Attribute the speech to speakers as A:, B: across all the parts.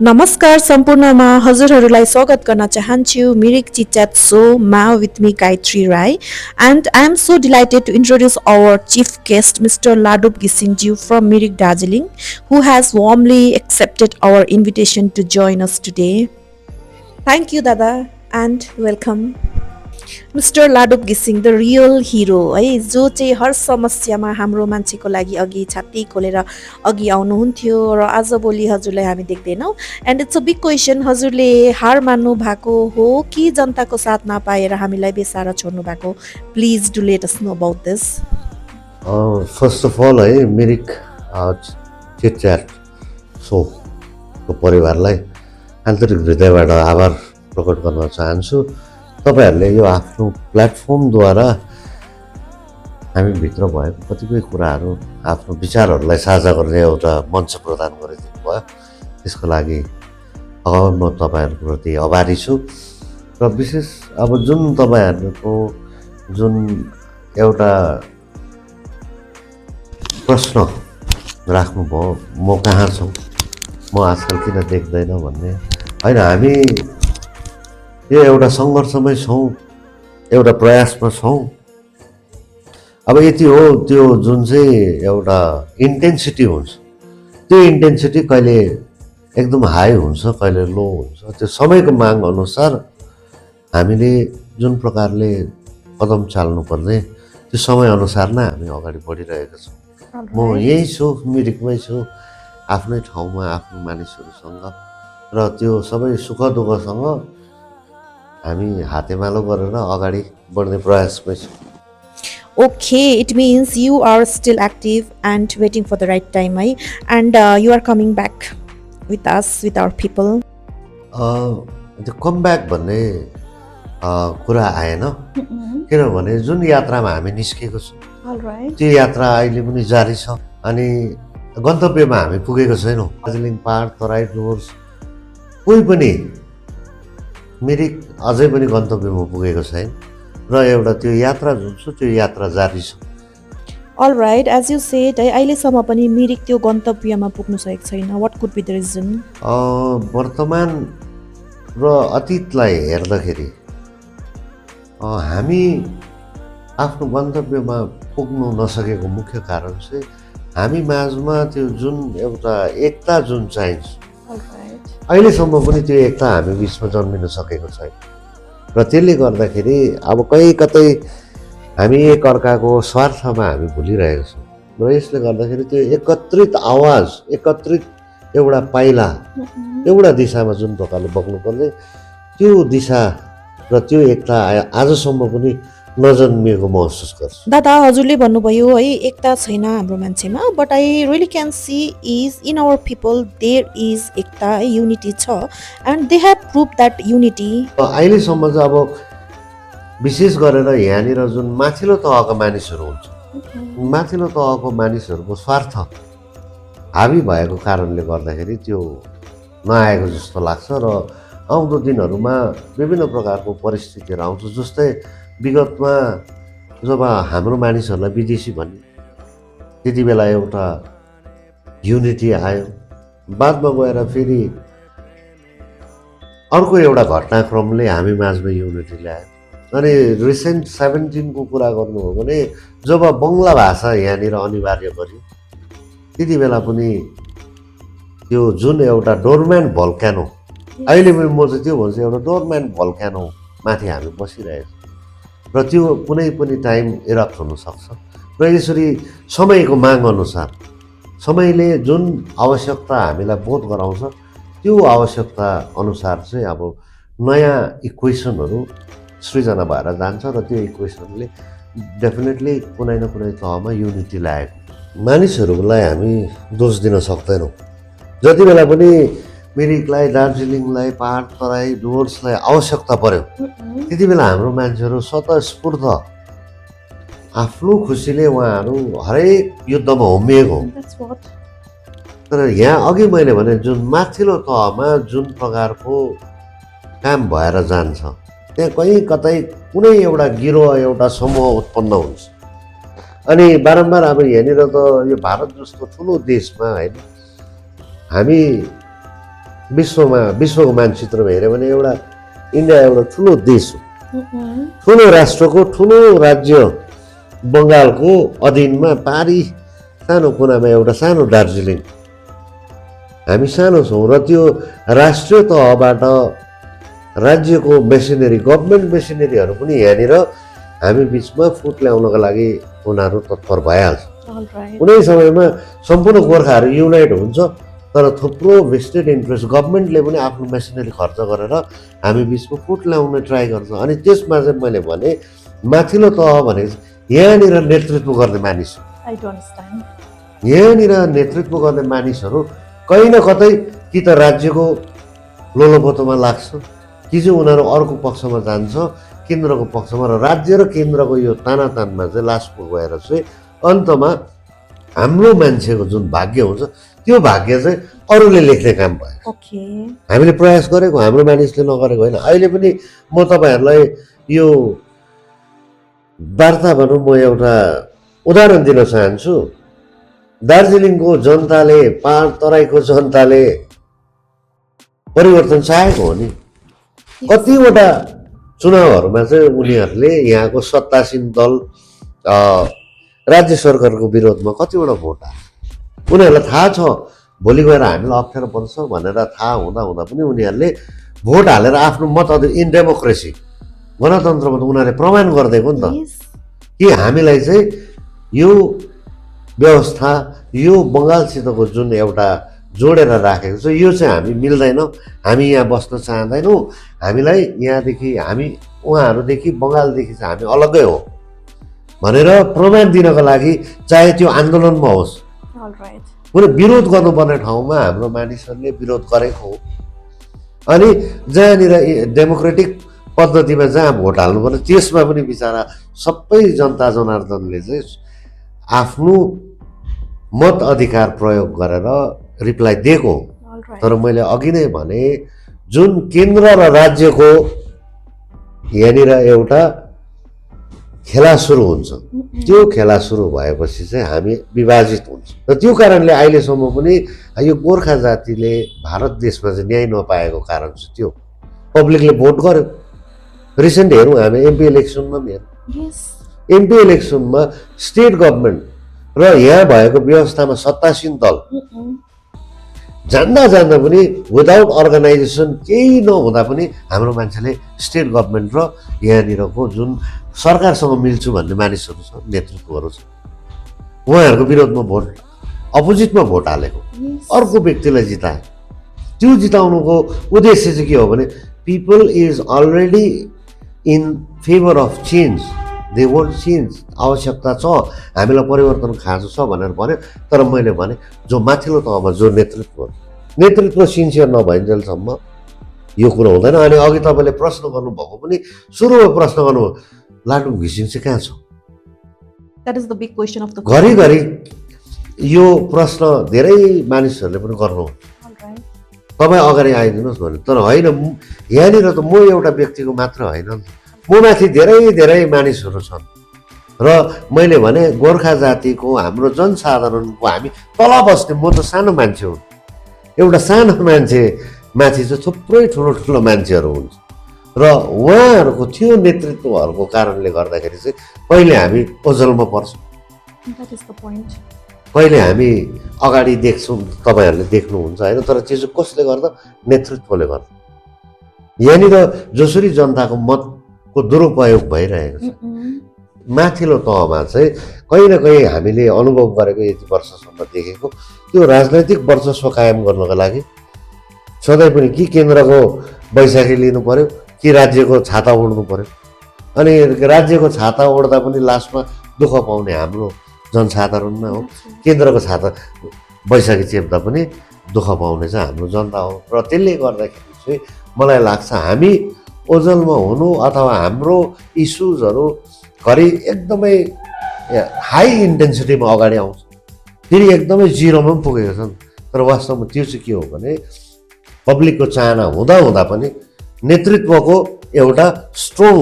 A: नमस्कार सम्पूर्णमा हजुरहरूलाई स्वागत गर्न चाहन्छु मिरिक चिटच्याट शोमा with me Gayatri Rai and I am so delighted to introduce our chief guest Mr. Ladup Gisingju from Mirik Darjeeling who has warmly accepted our invitation to join us today. Thank you Dada and welcome. Mister Ladup घिसिङ the real hero है जो चाहिँ हर समस्यामा हाम्रो मान्छेको लागि अघि छाती खोलेर अघि आउनुहुन्थ्यो र आजभोलि हजुरलाई हामी देख्दैनौँ and it's a big question हजुरले हार मान्नु भएको हो कि जनताको साथ नपाएर हामीलाई बेसारा छोड्नु भएको please do let us know about this
B: first of all है मिरिक चिटच्याट सोको परिवारलाई आन्तरिक हृदयबाट आभार प्रकट गर्न चाहन्छु तपाईहरूले यो आफ्नो प्लेटफर्मद्वारा हामीभित्र भएको कतिपय कुराहरू आफ्नो विचारहरूलाई साझा गर्ने एउटा मञ्च प्रदान गरिदिनु भयो त्यसको लागि म तपाईँहरूप्रति आभारी छु र विशेष अब जुन तपाईँहरूको जुन एउटा प्रश्न राख्नुभयो म कहाँ छु म आजकल किन देख्दैन भन्ने होइन हामी यो एउटा सङ्घर्षमै छौँ एउटा प्रयासमा छौँ अब यति हो त्यो जुन चाहिँ एउटा इन्टेन्सिटी हुन्छ त्यो इन्टेन्सिटी कहिले एकदम हाई हुन्छ कहिले लो हुन्छ त्यो समयको माग अनुसार हामीले जुन प्रकारले कदम चाल्नुपर्ने त्यो समयअनुसार नै हामी अगाडि बढिरहेका छौँ म यहीँ छु मिरिकमै छु आफ्नै ठाउँमा आफ्नो मानिसहरूसँग र त्यो सबै सुख दुःखसँग हामी हातेमालो गरेर अगाडि बढ्ने प्रयासमै छौँ
A: Okay, it means you are still active and waiting for the right time, right? And you are coming back with us, with our people.
B: त्यो कमब्याक भन्ने कुरा आएन किनभने जुन यात्रामा हामी निस्केको छौँ त्यो यात्रा अहिले पनि जारी छ अनि गन्तव्यमा हामी पुगेको छैनौँ दार्जिलिङ पहाड तराई डुवर्स कोही पनि मिरिक अझै पनि गन्तव्यमा पुगेको छैन र एउटा त्यो यात्रा जुन छ त्यो यात्रा जारी छ
A: All right, as you said, अहिलेसम्म पनि मिरिक त्यो गन्तव्यमा पुग्न सकेको छैन. What could be the reason?
B: वर्तमान र अतीतलाई हेर्दाखेरि हामी आफ्नो गन्तव्यमा पुग्नु नसकेको मुख्य कारण चाहिँ हामी माझमा त्यो जुन एउटा एकता जुन चाहिन्छ अहिलेसम्म पनि त्यो एकता हामी बिचमा जन्मिन सकेको छैन र त्यसले गर्दाखेरि अब कहीँ कतै हामी एकअर्काको स्वार्थमा हामी भुलिरहेको छौँ र यसले गर्दाखेरि त्यो एकत्रित आवाज एकत्रित एउटा पाइला एउटा दिशामा जुन प्रकारले बग्नुपर्ने त्यो दिशा र त्यो एकता आजसम्म पनि नजन्मिएको महसुस गर्छु
A: दादा हजुरले भन्नुभयो है एकता छैन हाम्रो मान्छेमा but I really can see is in our people there is एकता युनिटी छ and they have prove that unity
B: अहिलेसम्म चाहिँ अब विशेष गरेर यहाँनिर जुन माथिल्लो तहका मानिसहरू हुन्छ माथिल्लो तहको मानिसहरूको स्वार्थ हाबी भएको कारणले गर्दाखेरि त्यो नआएको जस्तो लाग्छ र आउँदो दिनहरूमा विभिन्न प्रकारको परिस्थितिहरू आउँछ जस्तै विगतमा जब हाम्रो मानिसहरूलाई विदेशी भन्ने त्यति बेला एउटा युनिटी आयो बादमा गएर फेरि अर्को एउटा घटनाक्रमले हामी माझमा युनिटी ल्यायो अनि रिसेन्ट 17 को कुरा गर्नु हो भने जब बङ्गला भाषा यहाँनिर अनिवार्य गरियो त्यति बेला पनि त्यो जुन एउटा डोरम्यान भल्क्यानो अहिले पनि म चाहिँ त्यो भन्छु एउटा डोरम्यान भल्क्यानो माथि हामी बसिरहेको र त्यो कुनै पनि टाइम इरप्ट हुनसक्छ र यसरी समयको माग अनुसार समयले जुन आवश्यकता हामीलाई बोध गराउँछ त्यो आवश्यकता अनुसार चाहिँ अब नयाँ इक्वेसनहरू सृजना भएर जान्छ र त्यो इक्वेसनले डेफिनेटली कुनै न कुनै तहमा युनिटी ल्याएको मानिसहरूलाई हामी दोष दिन सक्दैनौँ जति बेला पनि मिरिकलाई दार्जिलिङलाई पहाड तराई डुवर्सलाई आवश्यकता पर्यो त्यति बेला हाम्रो मान्छेहरू स्वतस्फूर्त आफ्नो खुसीले उहाँहरू हरेक युद्धमा होमिएको तर यहाँ अघि मैले भने जुन माथिल्लो तहमा जुन प्रकारको काम भएर जान्छ त्यहाँ कहीँ कतै कुनै एउटा गिरोह एउटा समूह उत्पन्न हुन्छ अनि बारम्बार अब यहाँनिर त यो भारत जस्तो ठुलो देशमा होइन हामी विश्वको मानचित्रमा हेऱ्यो भने एउटा इन्डिया एउटा ठुलो देश हो, ठुलो राष्ट्रको ठुलो राज्य बङ्गालको अधीनमा पारी सानो कुनामा एउटा सानो दार्जिलिङ हामी सानो छौँ र त्यो राष्ट्रिय तहबाट राज्यको मेसिनरी गभर्मेन्ट मेसिनरीहरू पनि यहाँनिर हामी बिचमा फुट ल्याउनको लागि उनीहरू तत्पर भइहाल्छ। कुनै समयमा सम्पूर्ण गोर्खाहरू युनाइट हुन्छ तर थुप्रो भेस्टेड इन्ट्रेस्ट गभर्मेन्टले पनि आफ्नो मेसिनरी खर्च गरेर हामी बिचमा फुट ल्याउन ट्राई गर्छ। अनि त्यसमा चाहिँ मैले भने माथिल्लो तह भनेको यहाँनिर नेतृत्व गर्ने मानिस, यहाँनिर नेतृत्व गर्ने मानिसहरू कहीँ न कतै कि त राज्यको लोलोपोतोमा लाग्छ कि चाहिँ उनीहरू अर्को पक्षमा जान्छ केन्द्रको पक्षमा, र राज्य र केन्द्रको यो तानातानमा चाहिँ लास्ट गएर चाहिँ अन्तमा हाम्रो मान्छेको जुन भाग्य हुन्छ त्यो भाग्य चाहिँ अरूले लेख्ने काम भयो। हामीले प्रयास गरेको हाम्रो मानिसले नगरेको होइन। अहिले पनि म तपाईँहरूलाई यो वार्ता भनौँ म एउटा उदाहरण दिन चाहन्छु। दार्जिलिङको जनताले पहाड तराईको जनताले परिवर्तन चाहेको हो नि। कतिवटा चुनावहरूमा चाहिँ उनीहरूले यहाँको सत्तासीन दल राज्य सरकारको विरोधमा कतिवटा भोट हाल्छ। उनीहरूलाई थाहा छ भोलि गएर हामीलाई अप्ठ्यारो पर्छ भनेर थाहा हुँदा हुँदा पनि उनीहरूले भोट हालेर आफ्नो मत इन डेमोक्रेसी गणतन्त्रमा त उनीहरूले प्रमाण गरिदिएको नि त कि हामीलाई चाहिँ यो व्यवस्था यो बङ्गालसितको जुन एउटा जोडेर राखेको छ यो चाहिँ हामी मिल्दैनौँ, हामी यहाँ बस्न चाहँदैनौँ, हामीलाई यहाँदेखि हामी उहाँहरूदेखि बङ्गालदेखि चाहिँ हामी अलग्गै हो भनेर प्रमाण दिनको लागि चाहे त्यो आन्दोलनमा होस् कुनै विरोध गर्नुपर्ने ठाउँमा हाम्रो मानिसहरूले विरोध गरेको हो। अनि जहाँनिर डेमोक्रेटिक पद्धतिमा जहाँ भोट हाल्नुपर्ने त्यसमा पनि बिचरा सबै जनता जनार्दनले चाहिँ आफ्नो मत अधिकार प्रयोग गरेर रिप्लाई दिएको। तर मैले अघि नै भने जुन केन्द्र र राज्यको यहाँनिर एउटा खेला सुरु हुन्छ त्यो खेला सुरु भएपछि चाहिँ हामी विभाजित हुन्छ र त्यो कारणले अहिलेसम्म पनि यो गोर्खा जातिले भारत देशमा चाहिँ न्याय नपाएको कारण चाहिँ त्यो पब्लिकले भोट गर्यो। रिसेन्ट हेरौँ हामी एमपी इलेक्सनमा पनि हेरौँ, एमपी इलेक्सनमा स्टेट गभर्मेन्ट र यहाँ भएको व्यवस्थामा सत्तासीन दल जान्दा जान्दा पनि विदाउट अर्गनाइजेसन केही नहुँदा पनि हाम्रो मान्छेले स्टेट गभर्मेन्ट र यहाँनिरको जुन सरकारसँग मिल्छु भन्ने मानिसहरू छ नेतृत्वहरू छ उहाँहरूको विरोधमा भोट अपोजिटमा भोट हालेको अर्को व्यक्तिलाई जिताए। त्यो जिताउनुको उद्देश्य चाहिँ के हो भने people is already in favour of change, they want change, आवश्यकता छ हामीलाई परिवर्तन खाँचो छ भनेर भन्यो। तर मैले भने जो माथिल्लो तहमा जो नेतृत्व सिन्सियर नभइन्जेलसम्म यो कुरो हुँदैन। अनि अघि तपाईँले प्रश्न गर्नुभएको पनि सुरुमा प्रश्न गर्नुभयो लाटुम घिसिङ चाहिँ कहाँ छ? घरिघरि यो प्रश्न धेरै मानिसहरूले पनि गर्नुहुन्छ तपाईँ अगाडि आइदिनुहोस् भने। तर होइन यहाँनिर त म एउटा व्यक्तिको मात्र होइन, म माथि धेरै धेरै मानिसहरू छन् र मैले भने गोर्खा जातिको हाम्रो जनसाधारणको हामी तल बस्ने म त सानो मान्छे हुँ, एउटा सानो मान्छे माथि चाहिँ थुप्रै ठुलो ठुलो मान्छेहरू हुन्छ र उहाँहरूको त्यो नेतृत्वहरूको कारणले गर्दाखेरि चाहिँ कहिले हामी ओझलमा पर्छौँ, कहिले हामी अगाडि देख्छौँ, तपाईँहरूले देख्नुहुन्छ होइन। तर त्यो चाहिँ कसले गर्दा? नेतृत्वले गर्दा। यहाँनिर जसरी जनताको मतको दुरुपयोग भइरहेको छ माथिल्लो तहमा चाहिँ कहीँ न कहीँ हामीले अनुभव गरेको यति वर्षसम्म देखेको त्यो राजनैतिक वर्चस्व कायम गर्नको लागि सधैँ पनि कि केन्द्रको बैशाखी लिनु पर्यो कि राज्यको छाता ओढ्नु पर्यो। अनि राज्यको छाता ओढ्दा पनि लास्टमा दुःख पाउने हाम्रो जनसाधारणमा हो, केन्द्रको छाता बैशाखी चेप्दा पनि दुःख पाउने चाहिँ हाम्रो जनता हो। र त्यसले गर्दाखेरि चाहिँ मलाई लाग्छ हामी ओझलमा हुनु अथवा हाम्रो इस्युजहरू घरि एकदमै हाई इन्टेन्सिटीमा अगाडि आउँछ, फेरि एकदमै जिरोमा पनि पुगेको छन्। तर वास्तवमा त्यो चाहिँ के हो भने पब्लिकको चाहना हुँदा हुँदा पनि नेतृत्वको एउटा स्ट्रङ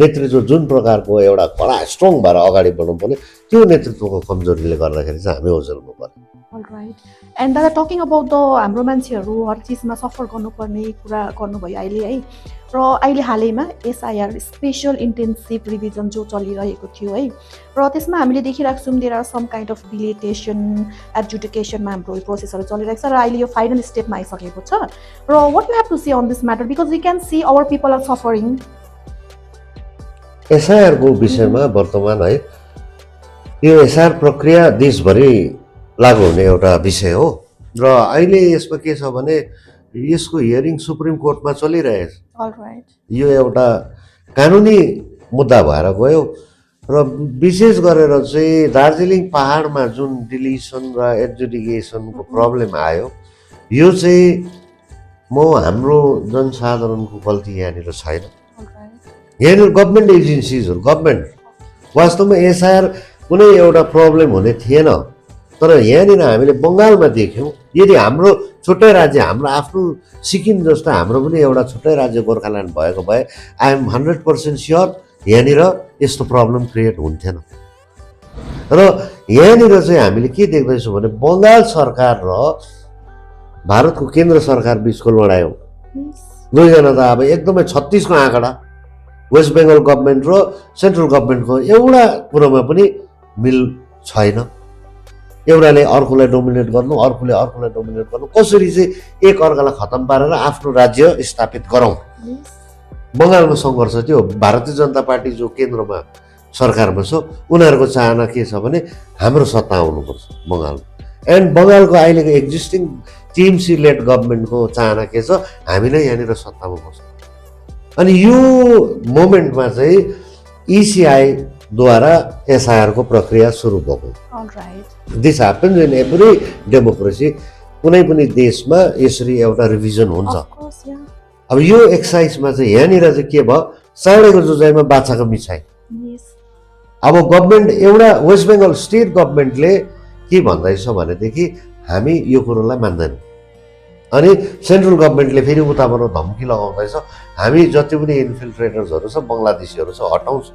B: नेतृत्व जुन प्रकारको एउटा कडा स्ट्रङ भएर अगाडि बढ्नु पर्ने त्यो नेतृत्वको कमजोरीले गर्दाखेरि चाहिँ हामी ओझेलमा पर्यौँ।
A: अलराइट एन्ड दादा टकिङ अबाउट द हाम्रो मान्छेहरू हर चिजमा सफर गर्नुपर्ने कुरा गर्नुभयो अहिले है र अहिले हालैमा एसआइआर स्पेसल इन्टेन्सिभ रिभिजन जो चलिरहेको थियो है र त्यसमा हामीले देखिरहेको छौँ there are some kind of deletion एडजुडिकेसनमा हाम्रो प्रोसेसहरू चलिरहेको छ र अहिले यो फाइनल स्टेपमा आइसकेको छ र what you have to see on this matter because we can see our people are suffering.
B: एसआइआरको विषयमा वर्तमान है यो एसआइआर प्रक्रिया देशभरि लागू हुने एउटा विषय हो र अहिले यसमा के छ भने यसको हियरिङ सुप्रिम कोर्टमा चलिरहेछ।
A: अलराइट
B: यो एउटा कानुनी मुद्दा भएर गयो र विशेष गरेर चाहिँ दार्जिलिङ पहाडमा जुन डिलिसन र एडजुडिकेसनको प्रब्लम आयो यो चाहिँ हाम्रो जनसाधारणको गल्ती यहाँनिर छैन। यहाँनिर गभर्मेन्ट एजेन्सिजहरू गभर्मेन्ट वास्तवमा एसआइआर कुनै एउटा प्रब्लम हुने थिएन तर यहाँनिर हामीले बङ्गालमा देख्यौँ यदि हाम्रो छुट्टै राज्य हाम्रो आफ्नो सिक्किम जस्तो हाम्रो पनि एउटा छुट्टै राज्य गोर्खाल्यान्ड भएको भए आई एम 100% स्योर यहाँनिर यस्तो प्रब्लम क्रिएट हुन्थेन। र यहाँनिर चाहिँ हामीले के देख्दैछौँ भने बङ्गाल सरकार र भारतको केन्द्र सरकार बिचको लडाइँ हो। दुईजना त अब एकदमै 36 को आँकडा वेस्ट बेङ्गल गभर्मेन्ट र सेन्ट्रल गभर्मेन्टको एउटा कुरोमा पनि मिल छैन। एउटाले अर्कोलाई डोमिनेट गर्नु अर्कोले अर्कोलाई डोमिनेट गर्नु कसरी चाहिँ एक अर्कालाई खतम पारेर आफ्नो राज्य स्थापित गरौँ। बङ्गालमा सङ्घर्ष त्यो भारतीय जनता पार्टी जो केन्द्रमा सरकारमा छ उनीहरूको चाहना के छ भने हाम्रो सत्ता आउनुपर्छ बङ्गालमा एन्ड बङ्गालको अहिलेको एक्जिस्टिङ टिएमसी लेड गभर्मेन्टको चाहना के छ हामी नै यहाँनिर सत्तामा बस्छौँ। अनि यो मोमेन्टमा चाहिँ इसिआईद्वारा एसआइआरको प्रक्रिया सुरु भएको। This happens in every democracy कुनै पनि देशमा यसरी एउटा रिभिजन हुन्छ। अब यो एक्सर्साइजमा चाहिँ यहाँनिर चाहिँ के भयो चाँडेको जुजाइमा बाछाको मिछाइ। अब गभर्मेन्ट एउटा वेस्ट बेङ्गल स्टेट गभर्मेन्टले के भन्दैछ भनेदेखि हामी यो कुरोलाई मान्दैनौँ अनि सेन्ट्रल गभर्मेन्टले फेरि उताबाट धम्की लगाउँदैछ हामी जति पनि इन्फिल्ट्रेटर्सहरू छ बङ्गलादेशीहरू छ हटाउँछ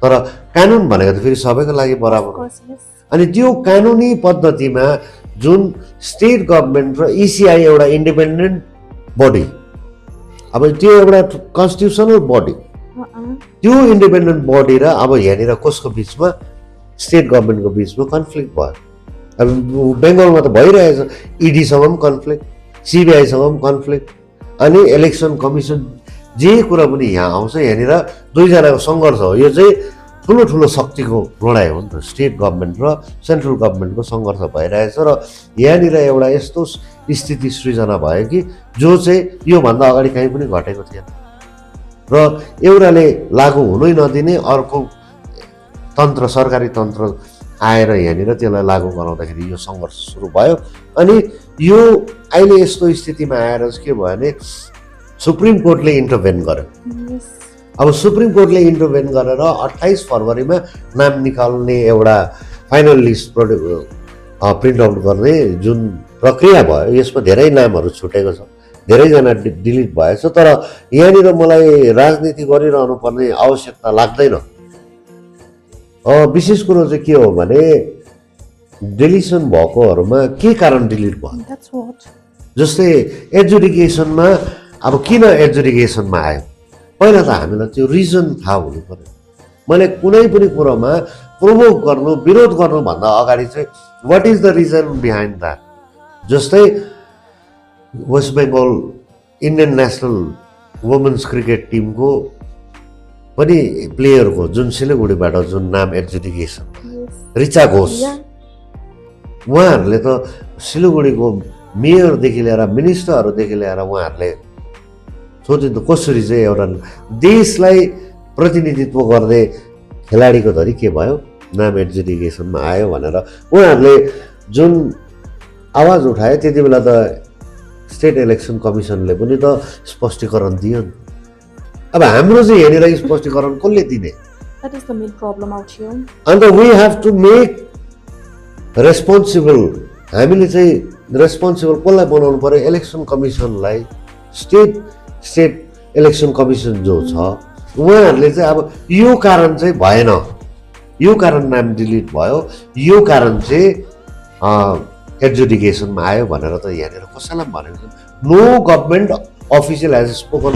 B: तर कानुन भनेको त फेरि सबैको लागि बराबर हो। अनि त्यो कानुनी पद्धतिमा जुन स्टेट गभर्मेन्ट र इसिआई एउटा इन्डिपेन्डेन्ट बडी अब त्यो एउटा कन्स्टिट्युसनल बडी त्यो इन्डिपेन्डेन्ट बडी र अब यहाँनिर कसको बिचमा स्टेट गभर्मेन्टको बिचमा कन्फ्लिक्ट भयो। अब बेङ्गलमा त भइरहेछ इडीसँग पनि कन्फ्लिक्ट सिबिआईसँग पनि कन्फ्लिक्ट अनि इलेक्सन कमिसन जे कुरा पनि यहाँ आउँछ यहाँनिर दुईजनाको सङ्घर्ष हो। यो चाहिँ ठुलो ठुलो शक्तिको लडाइँ हो नि त स्टेट गभर्मेन्ट र सेन्ट्रल गभर्मेन्टको सङ्घर्ष भइरहेछ र यहाँनिर एउटा यस्तो स्थिति सृजना भयो कि जो चाहिँ योभन्दा अगाडि कहीँ पनि घटेको थिएन र एउटाले लागू हुनै नदिने अर्को तन्त्र सरकारी तन्त्र आएर यहाँनिर त्यसलाई लागू गराउँदाखेरि यो सङ्घर्ष सुरु भयो। अनि यो अहिले यस्तो स्थितिमा आएर के भयो भने सुप्रिम कोर्टले इन्टरभेन गर्यो। अब सुप्रिम कोर्टले इन्टरभेन गरेर 28 फरवरीमा नाम निकाल्ने एउटा फाइनल लिस्ट प्रिन्ट आउट गर्ने जुन प्रक्रिया भयो यसमा धेरै नामहरू छुटेको छ धेरैजना डिलिट भएछ तर यहाँनिर मलाई राजनीति गरिरहनु पर्ने आवश्यकता लाग्दैन। विशेष कुरो चाहिँ के हो भने डिलिसन भएकोहरूमा के कारण डिलिट भयो जस्तै एजुडिकेसनमा अब किन एजुडिकेसनमा आयो पहिला त हामीलाई त्यो रिजन थाहा हुनु पर्यो। मैले कुनै पनि कुरोमा प्रोभोक गर्नु विरोध गर्नुभन्दा अगाडि चाहिँ what is the reason behind that. जस्तै West Bengal Indian national women's cricket टिमको पनि प्लेयरको जुन सिलगढीबाट जुन नाम एजुडिकेसन रिचा घोष उहाँहरूले त सिलगढीको मेयरदेखि लिएर मिनिस्टरहरूदेखि लिएर उहाँहरूले सोच्नु त कसरी चाहिँ एउटा देशलाई प्रतिनिधित्व गर्दै खेलाडीको धरि के भयो नाम एजुडिकेसनमा आयो भनेर उहाँहरूले जुन आवाज उठाए त्यति बेला त स्टेट इलेक्सन कमिसनले पनि त स्पष्टीकरण दियो नि। अब हाम्रो चाहिँ यहाँनिर स्पष्टीकरण कसले दिने अन्त we have to make responsible हामीले चाहिँ रेस्पोन्सिबल कसलाई बनाउनु पर्यो इलेक्सन कमिसनलाई स्टेट इलेक्सन कमिसन जो छ उहाँहरूले चाहिँ अब यो कारण चाहिँ भएन, यो कारण नाम डिलिट भयो, यो कारण चाहिँ एडजुडिकेसनमा आयो भनेर त यहाँनिर कसैलाई पनि भनेको छैन। No government official has spoken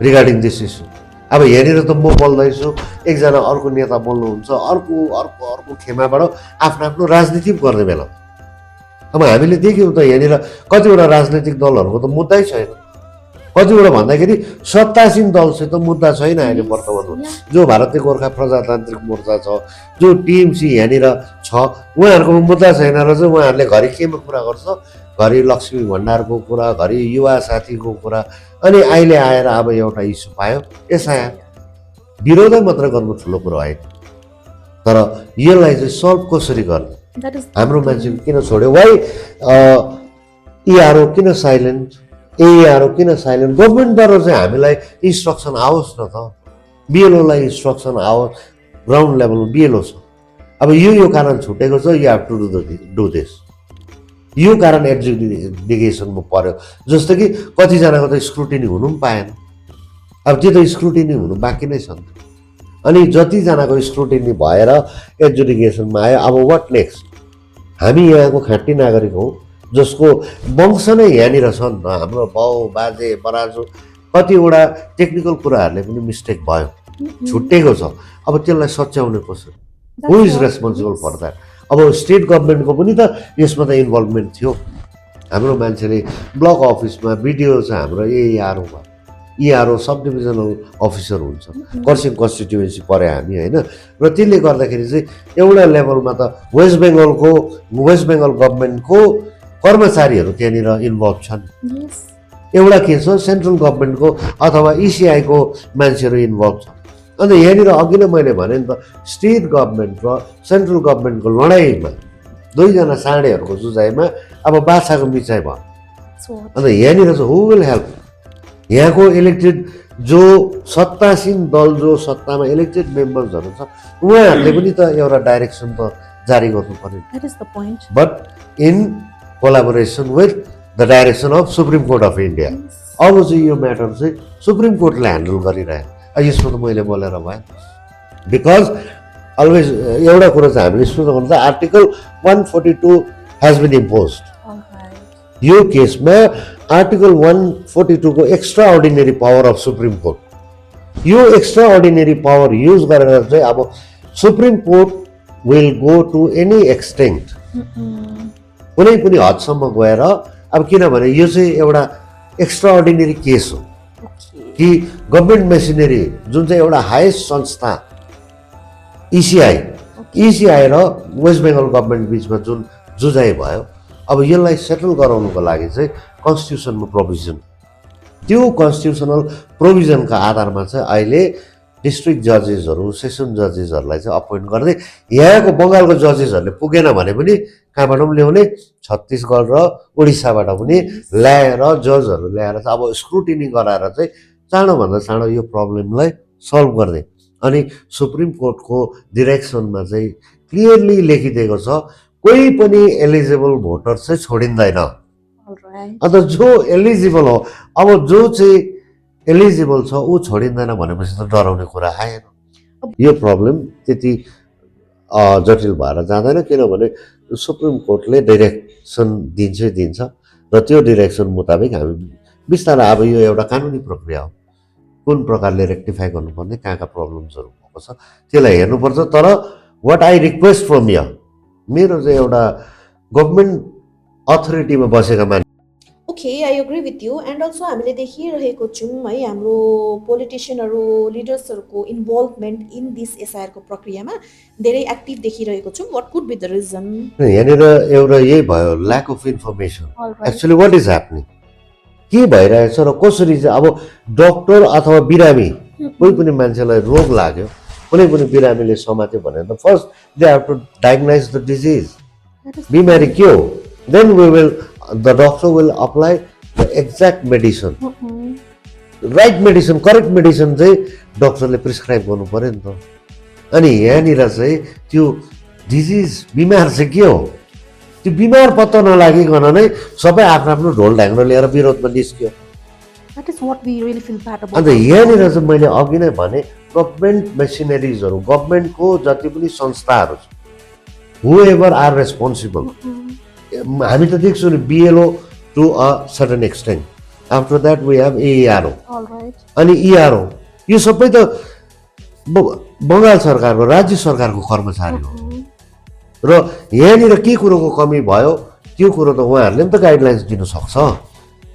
B: regarding this issue. अब यहाँनिर त म बोल्दैछु, एकजना अर्को नेता बोल्नुहुन्छ, अर्को अर्को अर्को खेमाबाट आफ्नो आफ्नो राजनीति गर्ने बेला। अब हामीले देख्यौँ त यहाँनिर कतिवटा राजनैतिक दलहरूको त मुद्दै छैन, कतिवटा भन्दाखेरि सत्तासीन दलसित मुद्दा छैन अहिले वर्तमानमा। जो भारतीय गोर्खा प्रजातान्त्रिक मोर्चा छ, जो टिएमसी यहाँनिर छ, उहाँहरूको मुद्दा छैन र चाहिँ उहाँहरूले घरि केमा कुरा गर्छ, घरि लक्ष्मी भण्डारको कुरा, घरि युवा साथीको कुरा, अनि अहिले आएर अब एउटा इस्यु पायो एसआइआर। विरोधै मात्र गर्नु ठुलो कुरो होइन, तर यसलाई चाहिँ सल्भ कसरी गर्ने, हाम्रो मान्छे किन छोड्यो, वाइ इआरओ किन साइलेन्ट, एआरओ किन साइलेन्ट, गभर्मेन्टबाट चाहिँ हामीलाई इन्स्ट्रक्सन आओस् न त, बिएलओलाई इन्स्ट्रक्सन आओस्, ग्राउन्ड लेभलमा बिएलओ छ, अब यो कारण छुटेको छ, you have to do this, यो कारण एडजुडिकेसनमा पर्यो। जस्तो कि कतिजनाको त स्क्रुटिनी हुनु पनि पाएन, अब त्यो त स्क्रुटिनी हुनु बाँकी नै छ नि। अनि जतिजनाको स्क्रुटिनी भएर एडजुडिकेसनमा आयो, अब वाट नेक्स्ट? हामी यहाँको खाँटी नागरिक हौँ, जसको वंश नै यहाँनिर छ नि त, हाम्रो बाउ बाजे बराजु, कतिवटा टेक्निकल कुराहरूले पनि मिस्टेक भयो, छुट्टेको छ। अब त्यसलाई सच्याउने कसरी, हु इज रेस्पोन्सिबल फर द्याट? अब स्टेट गभर्मेन्टको पनि त यसमा त इन्भल्भमेन्ट थियो। हाम्रो मान्छेले ब्लक अफिसमा बिडिओ छ हाम्रो एआरओमा, इआरओ सब डिभिजनल अफिसर हुन्छ, खरसाङ कन्स्टिट्युएन्सी पऱ्यो हामी होइन। र त्यसले गर्दाखेरि चाहिँ एउटा लेभलमा त वेस्ट बेङ्गल गभर्मेन्टको कर्मचारीहरू त्यहाँनिर इन्भल्भ छन्, एउटा के छ सेन्ट्रल गभर्मेन्टको अथवा इसिआईको मान्छेहरू इन्भल्भ छ। अन्त यहाँनिर अघि नै मैले भने नि त, स्टेट गभर्मेन्ट र सेन्ट्रल गभर्मेन्टको लडाइँमा, दुईजना साँडेहरूको जुझाइमा अब बाछाको मिचाइ भयो। अन्त यहाँनिर चाहिँ हु विल हेल्प? यहाँको इलेक्टेड जो सत्तासीन दल, जो सत्तामा इलेक्टेड मेम्बर्सहरू छ, उहाँहरूले पनि त एउटा डाइरेक्सन त जारी गर्नु पर्यो, but in collaboration with the direction of Supreme court of India. अब चाहिँ यो म्याटर चाहिँ सुप्रिम कोर्टले ह्यान्डल गरिरहेको, यसमा त मैले बोलेर भयो। बिकज अलवेज एउटा कुरो चाहिँ हामीले सुन्नु भन्छ, आर्टिकल 142 हेज बिन इम्पोज। यो केसमा आर्टिकल 142 को extraordinary power of Supreme Court, यो एक्स्ट्रा अर्डिनेरी पावर युज गरेर चाहिँ अब Supreme Court will go to any extent, कुनै पनि हदसम्म गएर, अब किनभने यो चाहिँ एउटा एक्स्ट्रा अर्डिनेरी केस हो कि गभर्मेन्ट मेसिनरी जुन चाहिँ एउटा हाइएस्ट संस्था इसिआई र वेस्ट बेङ्गल गभर्मेन्ट बिचमा जुन जुझाइ भयो, अब यसलाई सेटल गराउनुको लागि चाहिँ कन्स्टिट्युसनमा प्रोभिजन, त्यो कन्स्टिट्युसनल प्रोभिजनका आधारमा चाहिँ अहिले डिस्ट्रिक्ट जजेसहरू, सेसन जजेसहरूलाई चाहिँ अपोइन्ट गर्दै, यहाँको बङ्गालको जजेसहरूले पुगेन भने पनि कहाँबाट पनि ल्याउने, छत्तिसगढ र उडिसाबाट पनि ल्याएर जजहरू ल्याएर चाहिँ अब स्क्रुटिनी गराएर चाहिँ चाँडोभन्दा चाँडो यो प्रब्लमलाई सल्भ गर्ने। अनि सुप्रिम कोर्टको डिरेक्सनमा चाहिँ क्लियरली लेखिदिएको छ, कोही पनि एलिजिबल भोटर चाहिँ छोडिँदैन। अन्त जो एलिजिबल हो, अब जो चाहिँ एलिजिबल छ ऊ छोडिँदैन भनेपछि त डराउने कुरा आएन। यो प्रब्लम त्यति जटिल भएर जाँदैन, किनभने सुप्रिम कोर्टले डिरेक्सन दिन्छ र त्यो डिरेक्सन मुताबिक हामी बिस्तारै, अब यो एउटा कानुनी प्रक्रिया हो, कुन प्रकारले रेक्टिफाई गर्नुपर्ने, कहाँ प्रब्लम्सहरू भएको छ त्यसलाई हेर्नुपर्छ। तर what I request from you, मेरो चाहिँ एउटा गभर्मेन्ट अथोरिटीमा बसेका मान्छे,
A: okay, I agree with you. And also हामीले देखिरहेको छौँ है, हाम्रो पोलिटिसियनहरू, लिडर्सहरूको इन्भल्भमेन्ट इन दिस एसआइआरको प्रक्रियामा धेरै एक्टिभ देखिरहेको छौँ। What could be the reason?
B: यहाँनिर एउटा यही भयो, lack of information. Actually what is happening, के भइरहेछ र कसरी चाहिँ अब डक्टर अथवा बिरामी, कोही पनि मान्छेलाई रोग लाग्यो, कुनै पनि बिरामीले समात्यो भने त first they have to diagnose the disease, बिमारी के हो, then the doctor will apply the exact medicine, right medicine, correct medicine चाहिँ डक्टरले प्रिस्क्राइब गर्नु पर्यो नि त। अनि यहाँनिर चाहिँ त्यो डिजिज, बिमार चाहिँ के हो, त्यो बिमार पत्ता नलागिकन नै सबै आफ्नो आफ्नो ढोल ढ्याङ्ग्रो लिएर विरोधमा निस्क्यो।
A: That is what we really feel bad about.
B: अन्त यहाँनिर चाहिँ मैले अघि नै भने गभर्मेन्ट मेसिनरिजहरू गभर्मेन्टको जति पनि संस्थाहरू हु एभर आर रेस्पोन्सिबल हामी त देख्छौँ नि BLO to a certain extent after that we have ARO अनि इआरओ यो सबै त बङ्गाल सरकारको राज्य सरकारको कर्मचारी हो र यहाँनिर के कुरोको कमी भयो त्यो कुरो त उहाँहरूले पनि त गाइडलाइन्स दिनु सक्छ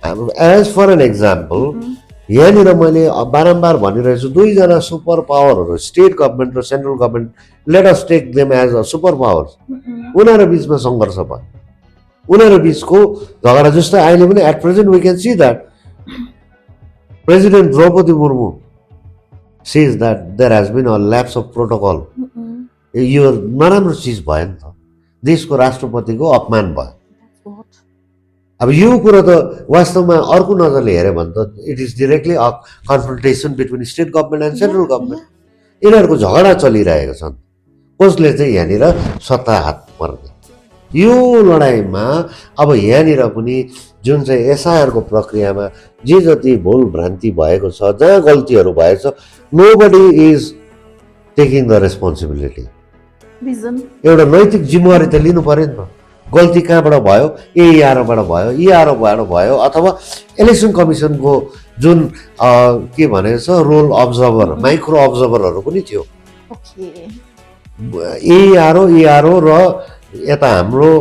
B: एज फर एन एक्जाम्पल यहाँनिर मैले बारम्बार भनिरहेको छु दुईजना सुपर पावरहरू स्टेट गभर्मेन्ट र central government let us take them as a super powers उनीहरू बिचमा सङ्घर्ष भयो उनीहरू बिचको झगडा जस्तो अहिले पनि at present we can see that president Draupadi Murmu says that there has been a lapse of protocol यो नराम्रो चिज भयो नि त देशको राष्ट्रपतिको अपमान भयो अब यो कुरो त वास्तवमा अर्को नजरले हेऱ्यो भने त it is directly a confrontation between state government and central government यिनीहरूको झगडा चलिरहेको छन् कसले चाहिँ यहाँनिर सत्ता हात पर्ने यो लडाइँमा अब यहाँनिर पनि जुन चाहिँ एसआइआरको प्रक्रियामा जे जति भुल भ्रान्ति भएको छ जहाँ गल्तीहरू भएको छ nobody is taking the responsibility एउटा नैतिक जिम्मेवारी त लिनु पर्यो नि त गल्ती कहाँबाट भयो एआरओबाट भयो इआरओबाट भयो अथवा इलेक्सन कमिसनको जुन के भनेको छ रोल अब्जर्भर माइक्रो अब्जर्भरहरू पनि थियो एआरओ इआरओ र यता हाम्रो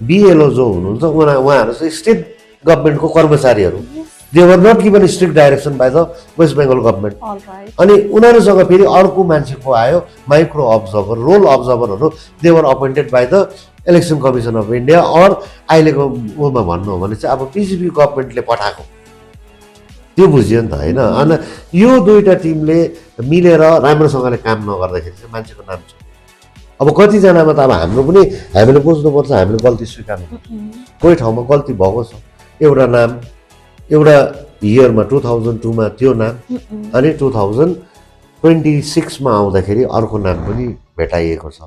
B: बिएलओ जो हुनुहुन्छ उहाँहरू चाहिँ स्टेट गभर्मेन्टको कर्मचारीहरू they were not given strict direction by the West Bengal government अनि उनीहरूसँग फेरि अर्को मान्छेको आयो माइक्रो अब्जर्भर रोल अब्जर्भरहरू they were appointed by the election commission of India or अहिलेको उमा भन्नु हो भने चाहिँ अब पिसिपी गभर्मेन्टले पठाएको त्यो बुझ्यो नि त होइन अनि यो दुईवटा टिमले मिलेर राम्रोसँगले काम नगर्दाखेरि चाहिँ मान्छेको नाम छ अब कतिजनामा त अब हाम्रो पनि हामीले बुझ्नुपर्छ हामीले गल्ती स्वीकार्नु कोही ठाउँमा गल्ती भएको छ एउटा नाम एउटा इयरमा 2002मा त्यो नाम अनि 2026मा आउँदाखेरि अर्को नाम पनि भेटाइएको छ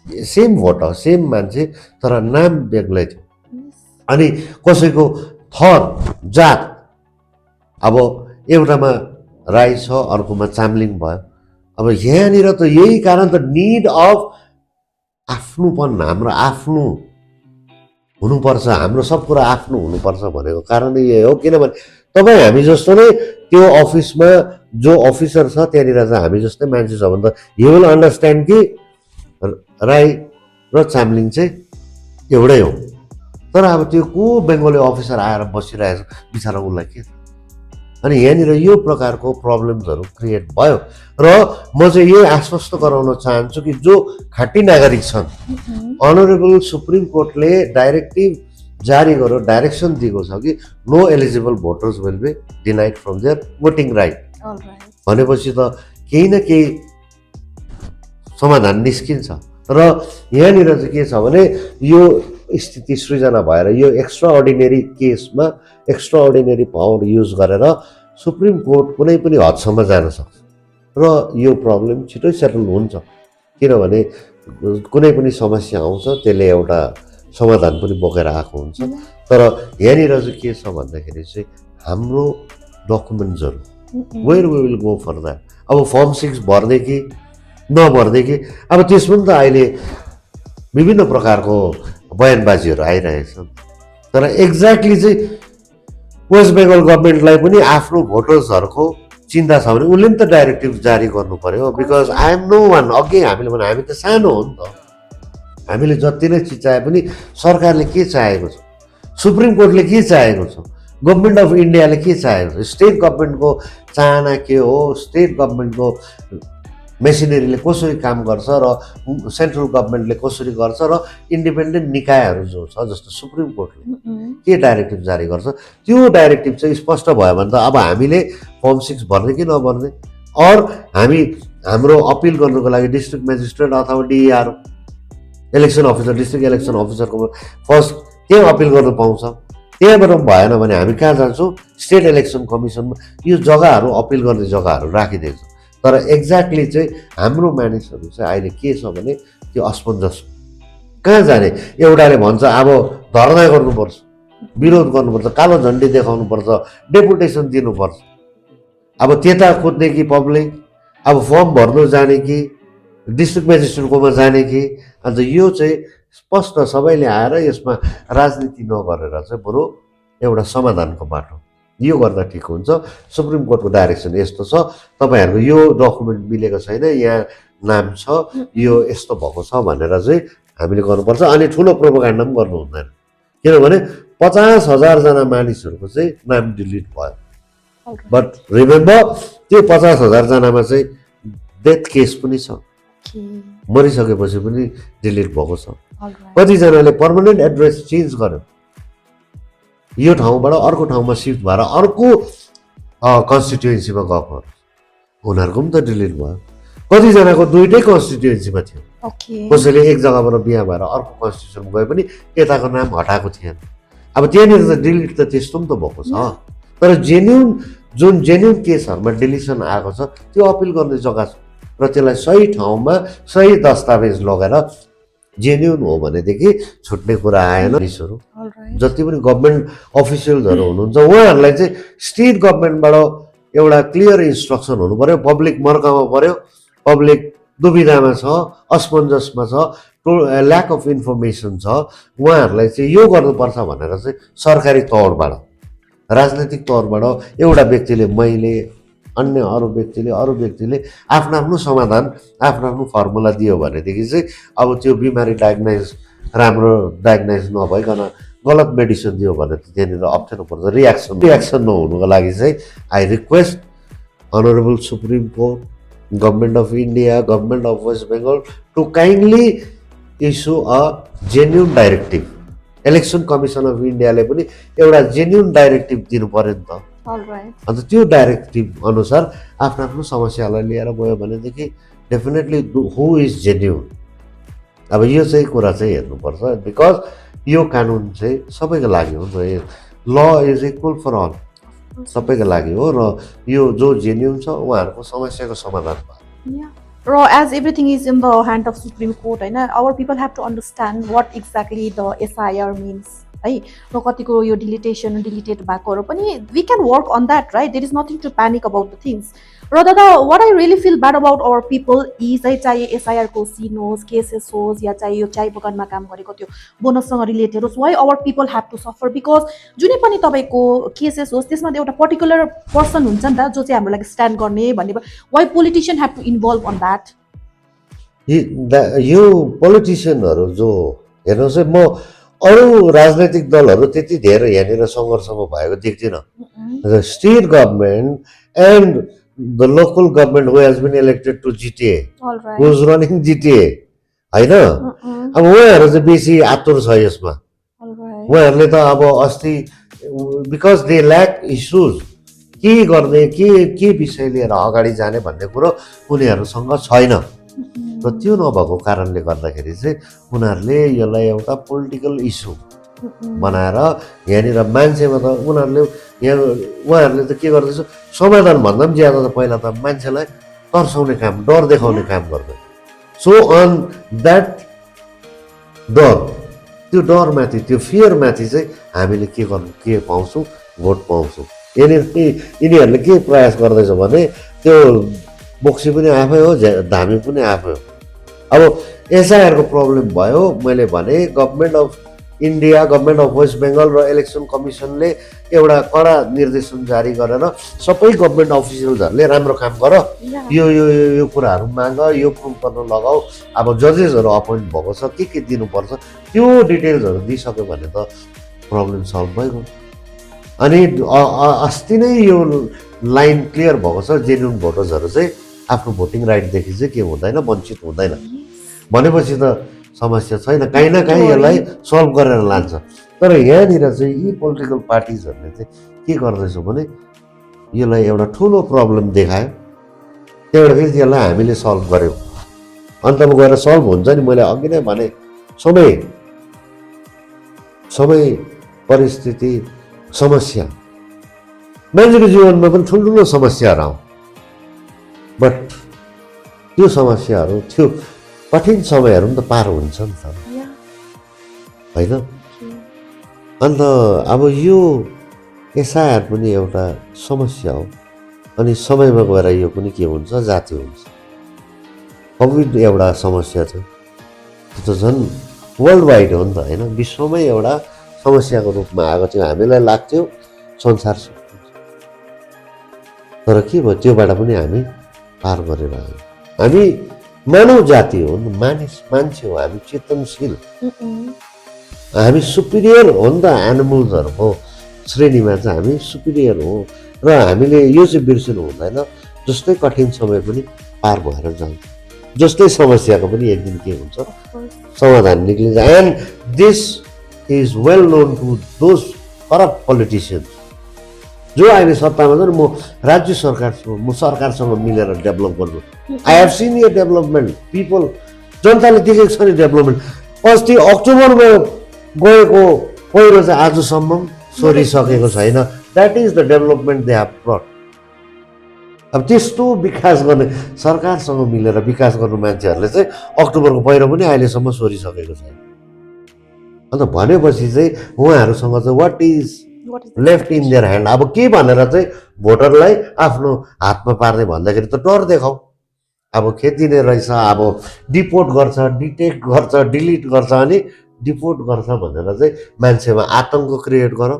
B: सेम भोटर सेम मान्छे तर नाम बेग्लै थियो अनि कसैको थर जात अब एउटामा राई छ अर्कोमा चामलिङ भयो अब यहाँनिर त यही कारण त निड अफ आफ्नोपन हाम्रो आफ्नो हुनुपर्छ हाम्रो सब कुरा आफ्नो हुनुपर्छ भनेको कारण यही हो किनभने तपाईँ हामी जस्तो नै त्यो अफिसमा जो अफिसर छ त्यहाँनिर चाहिँ हामी जस्तै मान्छे छ भने त यु विल अन्डरस्ट्यान्ड कि राई र चामलिङ चाहिँ एउटै हो तर अब त्यो को बेङ्गली अफिसर आएर बसिरहेको छ बिचरा उसलाई के अनि यहाँनिर यो प्रकारको प्रब्लम्सहरू क्रिएट भयो र म चाहिँ यही आश्वस्त गराउन चाहन्छु कि जो खाँटी नागरिक छन् अनरेबल सुप्रिम कोर्टले डाइरेक्टिभ जारी गरेर डाइरेक्सन दिएको छ कि no eligible voters will be denied from their voting right भनेपछि त केही न केही समाधान निस्किन्छ र यहाँनिर चाहिँ के छ भने यो स्थिति सृजना भएर यो एक्स्ट्रा अर्डिनेरी केसमा एक्स्ट्रा अर्डिनेरी पावर युज गरेर सुप्रिम कोर्ट कुनै पनि हदसम्म जान सक्छ र यो प्रब्लम छिटै सेटल हुन्छ किनभने कुनै पनि समस्या आउँछ त्यसले एउटा समाधान पनि बोकेर आएको हुन्छ तर यहाँनिर चाहिँ के छ भन्दाखेरि चाहिँ हाम्रो डकुमेन्ट्सहरू where we will go for that अब फर्म 6 भर्ने कि नभर्ने कि अब त्यसमा पनि त अहिले विभिन्न प्रकारको बयानबाजीहरू आइरहेछन् तर एक्ज्याक्टली चाहिँ वेस्ट बेङ्गल गभर्मेन्टलाई पनि आफ्नो भोटर्सहरूको चिन्ता छ भने उसले पनि त डाइरेक्टिभ जारी गर्नु पर्यो because I am no one अघि हामीले भने हामी त सानो हो नि त हामीले जति नै चिज चाहे पनि सरकारले के चाहेको छ सुप्रिम कोर्टले के चाहेको छ गभर्मेन्ट अफ इन्डियाले के चाहेको छ स्टेट गभर्मेन्टको चाहना के हो स्टेट गभर्मेन्टको मेसिनरीले कसरी काम गर्छ र सेन्ट्रल गभर्मेन्टले कसरी गर्छ र इन्डिपेन्डेन्ट निकायहरू जो छ जस्तो सुप्रिम कोर्टले के डाइरेक्टिभ जारी गर्छ त्यो डाइरेक्टिभ चाहिँ स्पष्ट भयो भने त अब हामीले फर्म 6 भर्ने कि नभर्ने अर हामी हाम्रो अपिल गर्नुको लागि डिस्ट्रिक्ट मेजिस्ट्रेट अथवा DRO election officer district election अफिसरको फर्स्ट त्यहाँ अपिल गर्नु पाउँछ त्यहाँबाट भएन भने हामी कहाँ जान्छौँ स्टेट इलेक्सन कमिसनमा यो जग्गाहरू अपिल गर्ने जग्गाहरू राखिदिएको छ तर एक्ज्याक्टली चाहिँ हाम्रो मानिसहरू चाहिँ अहिले के छ भने त्यो असमञ्जस कहाँ जाने एउटाले भन्छ अब धरना गर्नुपर्छ विरोध गर्नुपर्छ, कालो झन्डी देखाउनुपर्छ, डेपुटेसन दिनुपर्छ। अब त्यता खोज्ने कि पब्लिक, अब फर्म भर्नु जाने कि डिस्ट्रिक्ट मेजिस्ट्रेटकोमा जाने कि, अन्त यो चाहिँ स्पष्ट सबैले आएर यसमा राजनीति नगरेर चाहिँ बरु एउटा समाधानको बाटो यो गर्दा ठिक हुन्छ। सुप्रिम कोर्टको डाइरेक्सन यस्तो छ, तपाईँहरूको यो डकुमेन्ट मिलेको छैन, यहाँ नाम छ, यो यस्तो भएको छ भनेर चाहिँ हामीले गर्नुपर्छ। अनि ठुलो प्रोपोगान्डा पनि गर्नु हुँदैन, किनभने 50,000 मानिसहरूको चाहिँ नाम डिलिट भयो। बट रिमेम्बर त्यो 50,000 चाहिँ डेथ केस पनि छ, मरिसकेपछि पनि डिलिट भएको छ। कतिजनाले पर्मानेन्ट एड्रेस चेन्ज गर्यो, यो ठाउँबाट अर्को ठाउँमा सिफ्ट भएर अर्को कन्स्टिट्युएन्सीमा गएको, उनीहरूको पनि त डिलिट भयो। कतिजनाको दुइटै कन्स्टिट्युएन्सीमा थियो, कसैले एक जग्गाबाट बिहा भएर अर्को कन्स्टिट्युसनमा गए पनि यताको नाम हटाएको थिएन। अब त्यहाँनिर त डिलिट त त्यस्तो पनि त भएको छ। तर जेन्युन केसहरूमा डिलिसन आएको छ त्यो अपिल गर्ने जग्गा छ र त्यसलाई सही ठाउँमा सही दस्तावेज लगेर जेन्युन हो भनेदेखि छुट्ने कुरा आएन। मानिसहरू जति पनि गभर्मेन्ट अफिसियल्सहरू हुनुहुन्छ उहाँहरूलाई चाहिँ स्टेट गभर्मेन्टबाट एउटा क्लियर इन्स्ट्रक्सन हुनु पर्यो। पब्लिक मर्कामा पर्यो, पब्लिक दुविधामा छ, असमञ्जसमा छ, ल्याक अफ इन्फर्मेसन छ, उहाँहरूलाई चाहिँ यो गर्नुपर्छ भनेर चाहिँ सरकारी तौरबाट, राजनैतिक तौरबाट एउटा व्यक्तिले, मैले, अन्य अरू व्यक्तिले आफ्नो आफ्नो समाधान, आफ्नो आफ्नो फर्मुला दियो भनेदेखि चाहिँ अब त्यो बिमारी राम्रो डायग्नाइज नभइकन गलत मेडिसिन दियो भने त त्यहाँनिर अप्ठ्यारो पर्छ। रियाक्सन नहुनुको लागि चाहिँ I request honourable supreme court, government of India, government of West Bengal to kindly issue a genuine directive. Election commission of इन्डियाले पनि एउटा जेन्युन डाइरेक्टिभ दिनु पर्यो नि त। अन्त त्यो डाइरेक्टिभ अनुसार आफ्नो आफ्नो समस्यालाई लिएर गयो भनेदेखि डेफिनेटली हु इज जेन्युन। अब यो चाहिँ कुरा चाहिँ हेर्नुपर्छ, बिकज यो कानुन चाहिँ सबैको लागि हो। ल इज इक्वल फर अल, सबैको लागि हो र यो जो जेन्युन छ उहाँहरूको समस्याको समाधान भयो।
A: As everything is in the hand of Supreme Court, our people have to understand what exactly the SIR means. र कतिको यो डिलिटेड भएकोहरू पनि we can work on that, right? There is nothing to panic about the things. र दादा, what I really feel bad about our people is चाहे SIR को seen होस्, केसेस होस्, या चाहे यो चाय बगानमा काम गरेको त्यो बोनससँग रिलेटेड होस्, why our people have to suffer? Because जुनै पनि तपाईँको केसेस होस् त्यसमा एउटा पर्टिकुलर पर्सन हुन्छ नि त जो चाहिँ हाम्रो लागि स्ट्यान्ड गर्ने भन्ने, why politician have to involve on that?
B: यो पोलिटिसियनहरू जो हेर्नुहोस् है, म अरू राजनैतिक दलहरू त्यति धेरै यहाँनिर सङ्घर्षमा भएको देख्दिनँ। The state government and the local government who has been elected to GTA, who is running GTA, होइन? अब उहाँहरू चाहिँ बेसी आतुर छ यसमा। उहाँहरूले त अब अस्ति बिकज दे ल्याक इस्युज, के गर्ने, के विषय लिएर अगाडि जाने भन्ने कुरो उनीहरूसँग छैन। र त्यो नभएको कारणले गर्दाखेरि चाहिँ उनीहरूले यसलाई एउटा पोलिटिकल इस्यु बनाएर यहाँनिर मान्छेमा त उहाँहरूले त के गर्दैछ, समाधान भन्दा पनि ज्यादा त पहिला त मान्छेलाई तर्साउने काम, डर देखाउने काम गर्दै। सो अन द्याट डर, त्यो डरमाथि, त्यो फियरमाथि चाहिँ हामीले के पाउँछौँ, भोट पाउँछौँ। यिनीहरूले के प्रयास गर्दैछ भने त्यो बोक्सी पनि आफै हो, धामी पनि आफै हो। अब एसआइआरको प्रब्लम भयो, मैले भने government of India, government of West Bengal र इलेक्सन कमिसनले एउटा कडा निर्देशन जारी गरेर सबै गभर्मेन्ट अफिसियल्सहरूले राम्रो काम गर, यो कुराहरू माग, यो प्रुभ गर्न लगाऊ। अब जजेसहरू अपोइन्ट भएको छ, के दिनुपर्छ त्यो डिटेल्सहरू दिइसक्यो भने त प्रब्लम सल्भ भइगयो। अनि अस्ति नै यो लाइन क्लियर भएको छ, जेन्युन भोटर्सहरू चाहिँ आफ्नो भोटिङ राइटदेखि चाहिँ के हुँदैन, वञ्चित हुँदैन भनेपछि त समस्या छैन, काहीँ न काहीँ यसलाई सल्भ गरेर लान्छ। तर यहाँनिर चाहिँ यी पोलिटिकल पार्टिजहरूले चाहिँ के गर्दैछ भने यसलाई एउटा ठुलो प्रब्लम देखायो, त्यहाँबाट फेरि यसलाई हामीले सल्भ गऱ्यौँ, अन्तमा गएर सल्भ हुन्छ नि। मैले अघि नै भने समय परिस्थिति, समस्या, मान्छेको जीवनमा पनि ठुल्ठुलो समस्याहरू आउँछ। बट त्यो समस्याहरू, त्यो कठिन समयहरू पनि त पार हुन्छ नि त, होइन? अन्त अब यो एसआइआर पनि एउटा समस्या हो। अनि समयमा गएर यो पनि के हुन्छ, जाति हुन्छ। कोभिड एउटा समस्या छ, त्यो त झन् वर्ल्ड वाइड हो नि त होइन, विश्वमै एउटा समस्याको रूपमा आएको थियो। हामीलाई लाग्थ्यो संसार सकिन्छ, तर के भयो, त्योबाट पनि हामी पार गरेर आयौँ। हामी मानव जाति हो नि, मान्छे हो हामी, चेतनशील, हामी सुपिरियर हो नि त। एनिमल्सहरूको श्रेणीमा चाहिँ हामी सुपिरियर हो र हामीले यो चाहिँ बिर्सिनु हुँदैन। जस्तै कठिन समय पनि पार भएर जान्छ, जस्तै समस्याको पनि एक दिन के हुन्छ, समाधान निक्लिन्छ। And this is well known to those corrupt politicians जो अहिले सत्तामा छ। म राज्य सरकारसँग मिलेर डेभलप गर्छु। आई हेभ सिन यो डेभलपमेन्ट, पिपल, जनताले देखेको छ नि डेभलपमेन्ट। अस्ति अक्टोबरमा गएको पहिरो चाहिँ आजसम्म सोरिसकेको छैन। That is the development they have brought. अब त्यस्तो विकास गर्ने, सरकारसँग मिलेर विकास गर्नु मान्छेहरूले चाहिँ अक्टोबरको पहिरो पनि अहिलेसम्म सोरिसकेको छैन। अन्त भनेपछि चाहिँ उहाँहरूसँग चाहिँ what is left in their hand. अब के भनेर चाहिँ भोटरलाई आफ्नो हातमा पार्ने भन्दाखेरि त डर देखाऊ। अब खेदिने रहेछ, अब डिपोर्ट गर्छ, डिटेक्ट गर्छ, डिलिट गर्छ, अनि डिपोर्ट गर्छ भनेर चाहिँ मान्छेमा आतङ्क क्रिएट गर।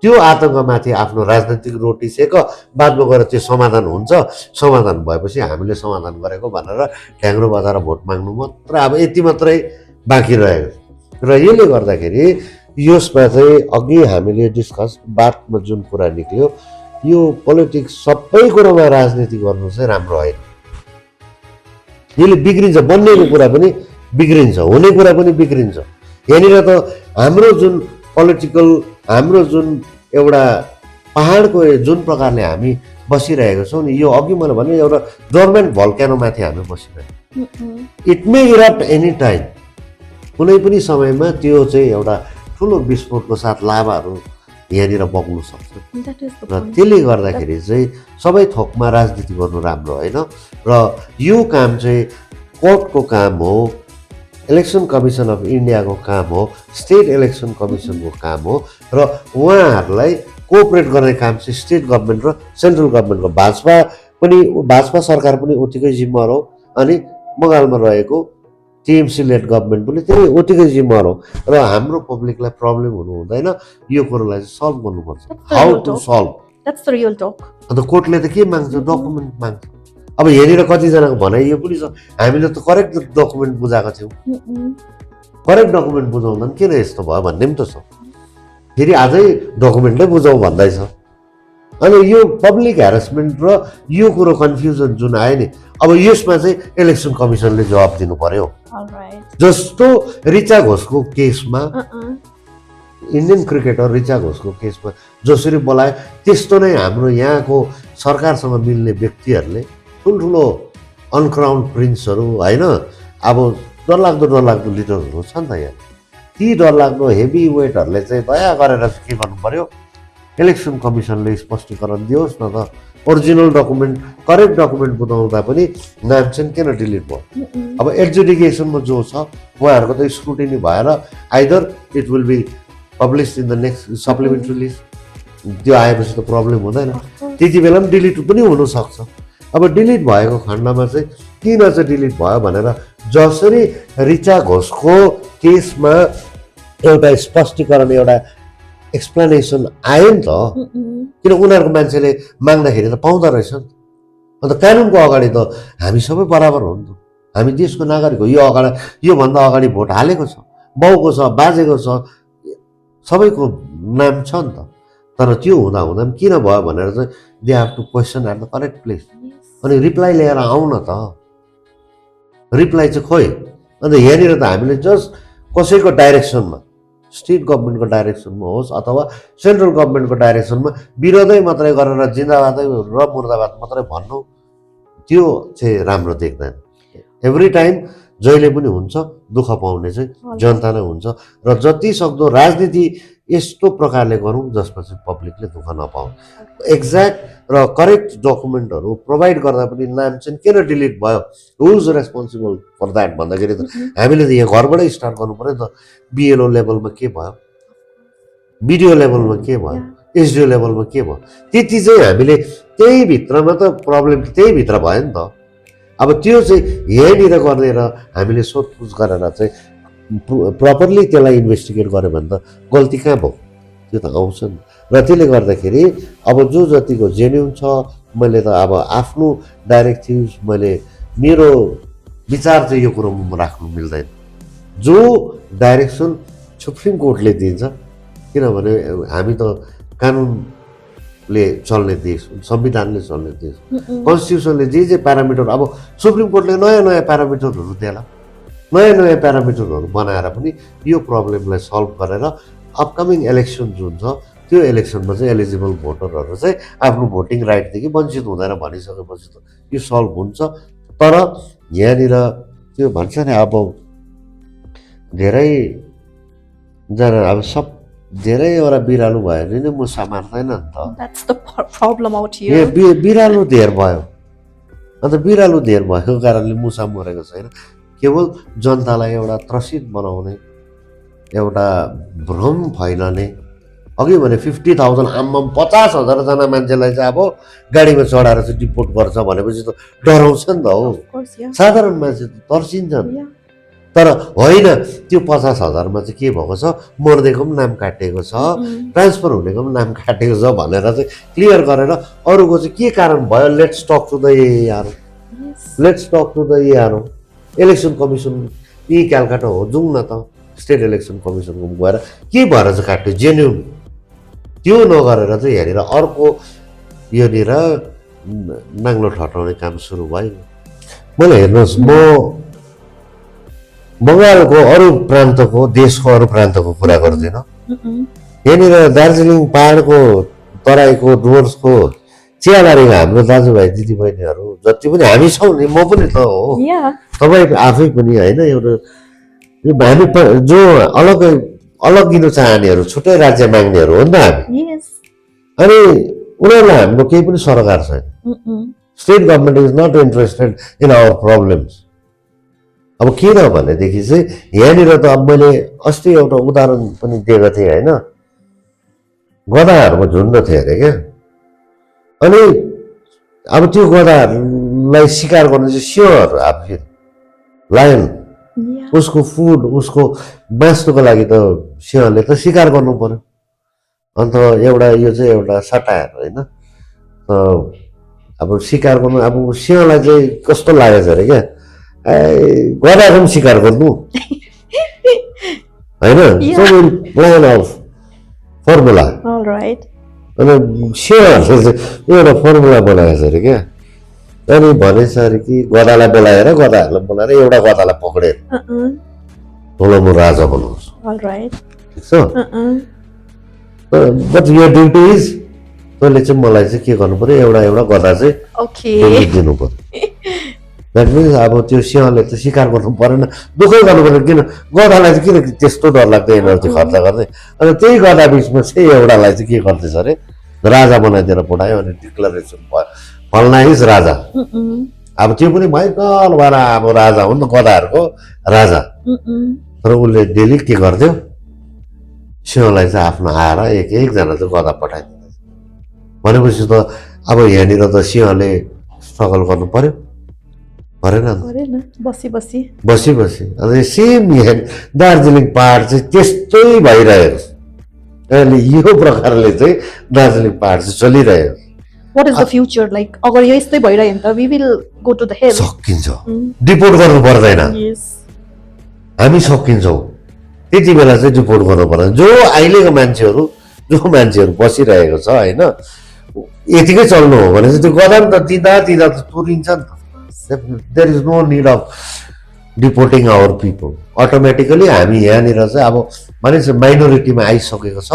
B: त्यो आतङ्कमाथि आफ्नो राजनैतिक रोटी सेक, बादमा गएर त्यो समाधान हुन्छ। समाधान भएपछि हामीले समाधान गरेको भनेर ढ्याङ्ग्रो बजाएर भोट माग्नु मात्र, अब यति मात्रै बाँकी रहेको छ। र यसले गर्दाखेरि यसमा चाहिँ अघि हामीले डिस्कस बातमा जुन कुरा निक्ल्यो, यो पोलिटिक्स सबै कुरोमा राजनीति गर्नु चाहिँ राम्रो होइन। यसले बिग्रिन्छ, बन्नेको कुरा पनि बिग्रिन्छ, हुने कुरा पनि बिग्रिन्छ। यहाँनिर त हाम्रो जुन पोलिटिकल, हाम्रो जुन एउटा पहाडको जुन प्रकारले हामी बसिरहेको छौँ नि, यो अघि मैले भने एउटा डोर्मेन्ट भल्क्यानोमाथि हामी बसिरहेको। It may erupt any time, कुनै पनि समयमा त्यो चाहिँ एउटा ठुलो विस्फोटको साथ लाभाहरू यहाँनिर बग्नु सक्छ। र त्यसले गर्दाखेरि चाहिँ सबै थोकमा राजनीति गर्नु राम्रो होइन। र यो काम चाहिँ कोर्टको काम हो, इलेक्सन कमिसन अफ इन्डियाको काम हो, स्टेट इलेक्सन कमिसनको काम हो। र उहाँहरूलाई कोअपरेट गर्ने काम चाहिँ स्टेट गभर्मेन्ट र सेन्ट्रल गभर्मेन्टको, भाजपा सरकार पनि उत्तिकै जिम्मेवार हो, अनि बङ्गालमा रहेको टिएमसी लेड गभर्मेन्ट पनि त्यही उत्तिकै जिम्मेवार हो। र हाम्रो पब्लिकलाई प्रब्लम हुनु हुँदैन, यो कुरोलाई सल्भ गर्नुपर्छ। How to solve,
A: that's the real talk.
B: अन्त कोर्टले त के माग्छ, डकुमेन्ट माग्छ। अब यहाँनिर कतिजनाको भनाइ यो पनि छ, हामीले त करेक्ट डकुमेन्ट बुझाएको थियौँ, करेक्ट डकुमेन्ट बुझाउँदा पनि किन यस्तो भयो भन्ने पनि त छ। फेरि अझै डकुमेन्टै बुझाउँ भन्दैछ। अनि यो पब्लिक हेरेसमेन्ट र यो कुरो कन्फ्युजन जुन आयो नि, अब यसमा चाहिँ इलेक्सन कमिसनले जवाब दिनु पर्यो। जस्तो रिचा घोषको केसमा, इन्डियन क्रिकेटर रिचा घोषको केसमा जसरी बोलायो, त्यस्तो नै हाम्रो यहाँको सरकारसँग मिल्ने व्यक्तिहरूले, ठुल्ठुलो अनक्राउन्ड प्रिन्सहरू होइन, अब डरलाग्दो लिडरहरू छ नि त यहाँ, ती डरलाग्दो हेभी वेटहरूले चाहिँ दया गरेर के गर्नु पर्यो, इलेक्सन कमिसनले स्पष्टीकरण दियोस् न त। ओरिजिनल डकुमेन्ट, करेक्ट डकुमेन्ट बुझाउँदा पनि नाम चाहिँ किन डिलिट भयो। अब एडजुडिकेसनमा जो छ उहाँहरूको त स्क्रुटिनी भएर either it will be publish in the next supplementary list, त्यो आएपछि त प्रब्लम हुँदैन। त्यति बेला पनि डिलिट पनि हुनसक्छ। अब डिलिट भएको खण्डमा चाहिँ किन चाहिँ डिलिट भयो भनेर जसरी रिचा घोषको केसमा एउटा स्पष्टीकरण, एउटा एक्सप्लेनेसन आयो नि त, किन उनीहरूको मान्छेले माग्दाखेरि त पाउँदो रहेछ नि त। अन्त कानुनको अगाडि त हामी सबै बराबर हो नि त, हामी देशको नागरिक हो। योभन्दा अगाडि भोट हालेको छ, बाउको छ, बाजेको छ, सबैको नाम छ नि त। तर त्यो हुँदा पनि किन भयो भनेर चाहिँ they have to question at the correct place. अनि रिप्लाई लिएर आउन त, रिप्लाई चाहिँ खोइ। अन्त यहाँनिर त हामीले जस्ट कसैको डाइरेक्सनमा, स्टेट गभर्मेन्टको डाइरेक्सनमा होस् अथवा सेन्ट्रल गभर्मेन्टको डाइरेक्सनमा विरोधै मात्रै गरेर जिन्दाबादै र मुर्दाबाद मात्रै भन्नु, त्यो चाहिँ राम्रो देख्दैन। एभ्री टाइम जहिले पनि हुन्छ, दुःख पाउने चाहिँ जनता नै हुन्छ। र जति सक्दो राजनीति यस्तो प्रकारले गरौँ जसमा चाहिँ पब्लिकले दुःख नपाउँ। एक्ज्याक्ट र करेक्ट डकुमेन्टहरू प्रोभाइड गर्दा पनि नाम चाहिँ किन डिलिट भयो, हु इज रेस्पोन्सिबल फर द्याट भन्दाखेरि त हामीले त यहाँ घरबाटै स्टार्ट गर्नु पऱ्यो नि त। बिएलओ लेभलमा के भयो, बिडिओ लेभलमा के भयो, एसडिओ लेभलमा के भयो, त्यति चाहिँ हामीले त्यही भित्रमा त प्रब्लम त्यही भित्र भयो नि त। अब त्यो चाहिँ यहीँनिर गरेर हामीले सोधपुछ गरेर चाहिँ प्रपरली त्यसलाई इन्भेस्टिगेट गऱ्यो भने त गल्ती कहाँ भयो, त्यो त आउँछ नि। र त्यसले गर्दाखेरि अब जो जतिको जेन्युन छ, मैले त अब आफ्नो डाइरेक्टिभ मैले मेरो विचार चाहिँ यो कुरोमा राख्नु मिल्दैन। जो डाइरेक्सन सुप्रिम कोर्टले दिन्छ, किनभने हामी त कानुनले चल्ने देश हो, संविधानले चल्ने देश हो, कन्स्टिट्युसनले जे प्यारामिटर, अब सुप्रिम कोर्टले नयाँ नयाँ प्यारामिटरहरू देला, नयाँ नयाँ प्यारामिटरहरू बनाएर पनि यो प्रब्लमलाई सल्भ गरेर अपकमिङ इलेक्सन जुन छ त्यो इलेक्सनमा चाहिँ एलिजिबल भोटरहरू चाहिँ आफ्नो भोटिङ राइटदेखि वञ्चित हुँदैन भनिसकेपछि त यो सल्भ हुन्छ। तर यहाँनिर त्यो भन्छ नि अब धेरैजना अब धेरैवटा बिरालो भयो भने नि मुसा मार्दैन नि त।
A: That's the problem out
B: A
A: here.
B: बिरालो धेर भयो, अन्त बिरालो धेर भएको कारणले मुसा मरेको छैन। केवल जनतालाई एउटा त्रसित बनाउने, एउटा भ्रम फैलाउने, अघि भने 50,000 आम्मम 50,000जना मान्छेलाई चाहिँ अब गाडीमा चढाएर चाहिँ डिपोर्ट गर्छ भनेपछि त डराउँछ नि त हो।
A: Of course, yeah.
B: साधारण मान्छे त तर्सिन्छन्।
A: Yeah.
B: तर होइन, त्यो 50,000मा चाहिँ के भएको छ, मर्देको पनि नाम काटिएको छ, ट्रान्सफर हुनेको पनि नाम काटिएको छ भनेर चाहिँ क्लियर गरेर अरूको चाहिँ के कारण भयो, let's talk to the ARO, let's talk to the ARO. Election commission यही क्यालकाटा हो, जाउँ न त स्टेट इलेक्सन कमिसनको गएर के भएर चाहिँ काट्यो जेन्युन, त्यो नगरेर चाहिँ यहाँनिर अर्को योनिर नाङ्लो ठटाउने काम सुरु भयो। मैले हेर्नुहोस्, म बङ्गालको अरू प्रान्तको, देशको अरू प्रान्तको कुरा गर्दिनँ। यहाँनिर दार्जिलिङ पहाडको तराईको डुवर्सको चियाबारीमा हाम्रो दाजुभाइ दिदीबहिनीहरू जति पनि हामी छौँ नि, म पनि त हो, तपाईँ आफै पनि होइन, एउटा हामी जो अलग्गिनु चाहनेहरू, छुट्टै राज्य माग्नेहरू हो नि त हामी। अनि उनीहरूलाई हाम्रो केही पनि सरकार छैन। State government is not interested in our problems. अब किन भनेदेखि चाहिँ यहाँनिर त अब मैले अस्ति एउटा उदाहरण पनि दिएको थिएँ होइन, गधाहरूको झुन्ड थियो अरे क्या। अनि अब त्यो गधाहरूलाई शिकार गर्नु चाहिँ सिंहहरू आफै, लायन, उसको फुड, उसको बाँच्नुको लागि त सिंहले त शिकार गर्नु पर्यो। अन्त एउटा यो चाहिँ एउटा सटायर होइन, अब शिकार गर्नु, अब सिंहलाई चाहिँ कस्तो लागेको छ अरे क्या, गधाको पनि शिकार गर्नु होइन, प्लान अफ फर्मुला। अनि सिंहहरूले चाहिँ एउटा फर्मुला बनाएको छ अरे क्या। अनि भनेछ अरे कि गधालाई बोलाएर, गधाहरूलाई बोलाएर एउटा गधालाई पक्रेर तँलाई म राजा बनाउँछु, ठिक छ, बट यो ड्युटी इज तैँले चाहिँ मलाई चाहिँ के गर्नु पर्यो, एउटा एउटा गधा चाहिँ दिनु पर्यो। द्याट मिन्स अब त्यो सिंहले त शिकार गर्नु परेन, दुःखै गर्नु पर्यो, किन गधालाई चाहिँ किन त्यस्तो डर लाग्दै एनर्जी खर्च गर्दै। अनि त्यही गधा बिचमा चाहिँ एउटालाई चाहिँ के गर्दैछ अरे, राजा बनाइदिएर पठायो। अनि डिक्लेरेसन भयो, फल्ना इज राजा। अब त्यो पनि भयङ्कर भएर अब राजा हो नि त, गधाहरूको राजा। तर उसले डेली के गर्थ्यो, सिंहलाई चाहिँ आफ्नो आएर एकजना चाहिँ गधा पठाइदिन्छ। भनेपछि त अब यहाँनिर त सिंहले स्ट्रगल गर्नु पर्यो, परेन बसी बसी। अनि सेम यहाँ दार्जिलिङ पहाड चाहिँ त्यस्तै भइरहेको छ। अहिले यो प्रकारले चाहिँ दार्जिलिङ पहाड चाहिँ चलिरहेको।
A: What is the future like? अगर यो यस्तै भइरह्यो भने त we will go to the hell.
B: सकिन्छ, डिपोर्ट गर्नु पर्दैन, हामी सकिन्छौँ। त्यति बेला चाहिँ डिपोर्ट गर्नु पर्दैन। जो अहिलेको मान्छेहरू बसिरहेको छ होइन, यतिकै चल्नु हो भने चाहिँ त्यो गधा त दिँदा त तुरिन्छ नि त। There is no need of deporting our people. Automatically हामी यहाँनिर चाहिँ अब मानिस माइनोरिटीमा आइसकेको छ।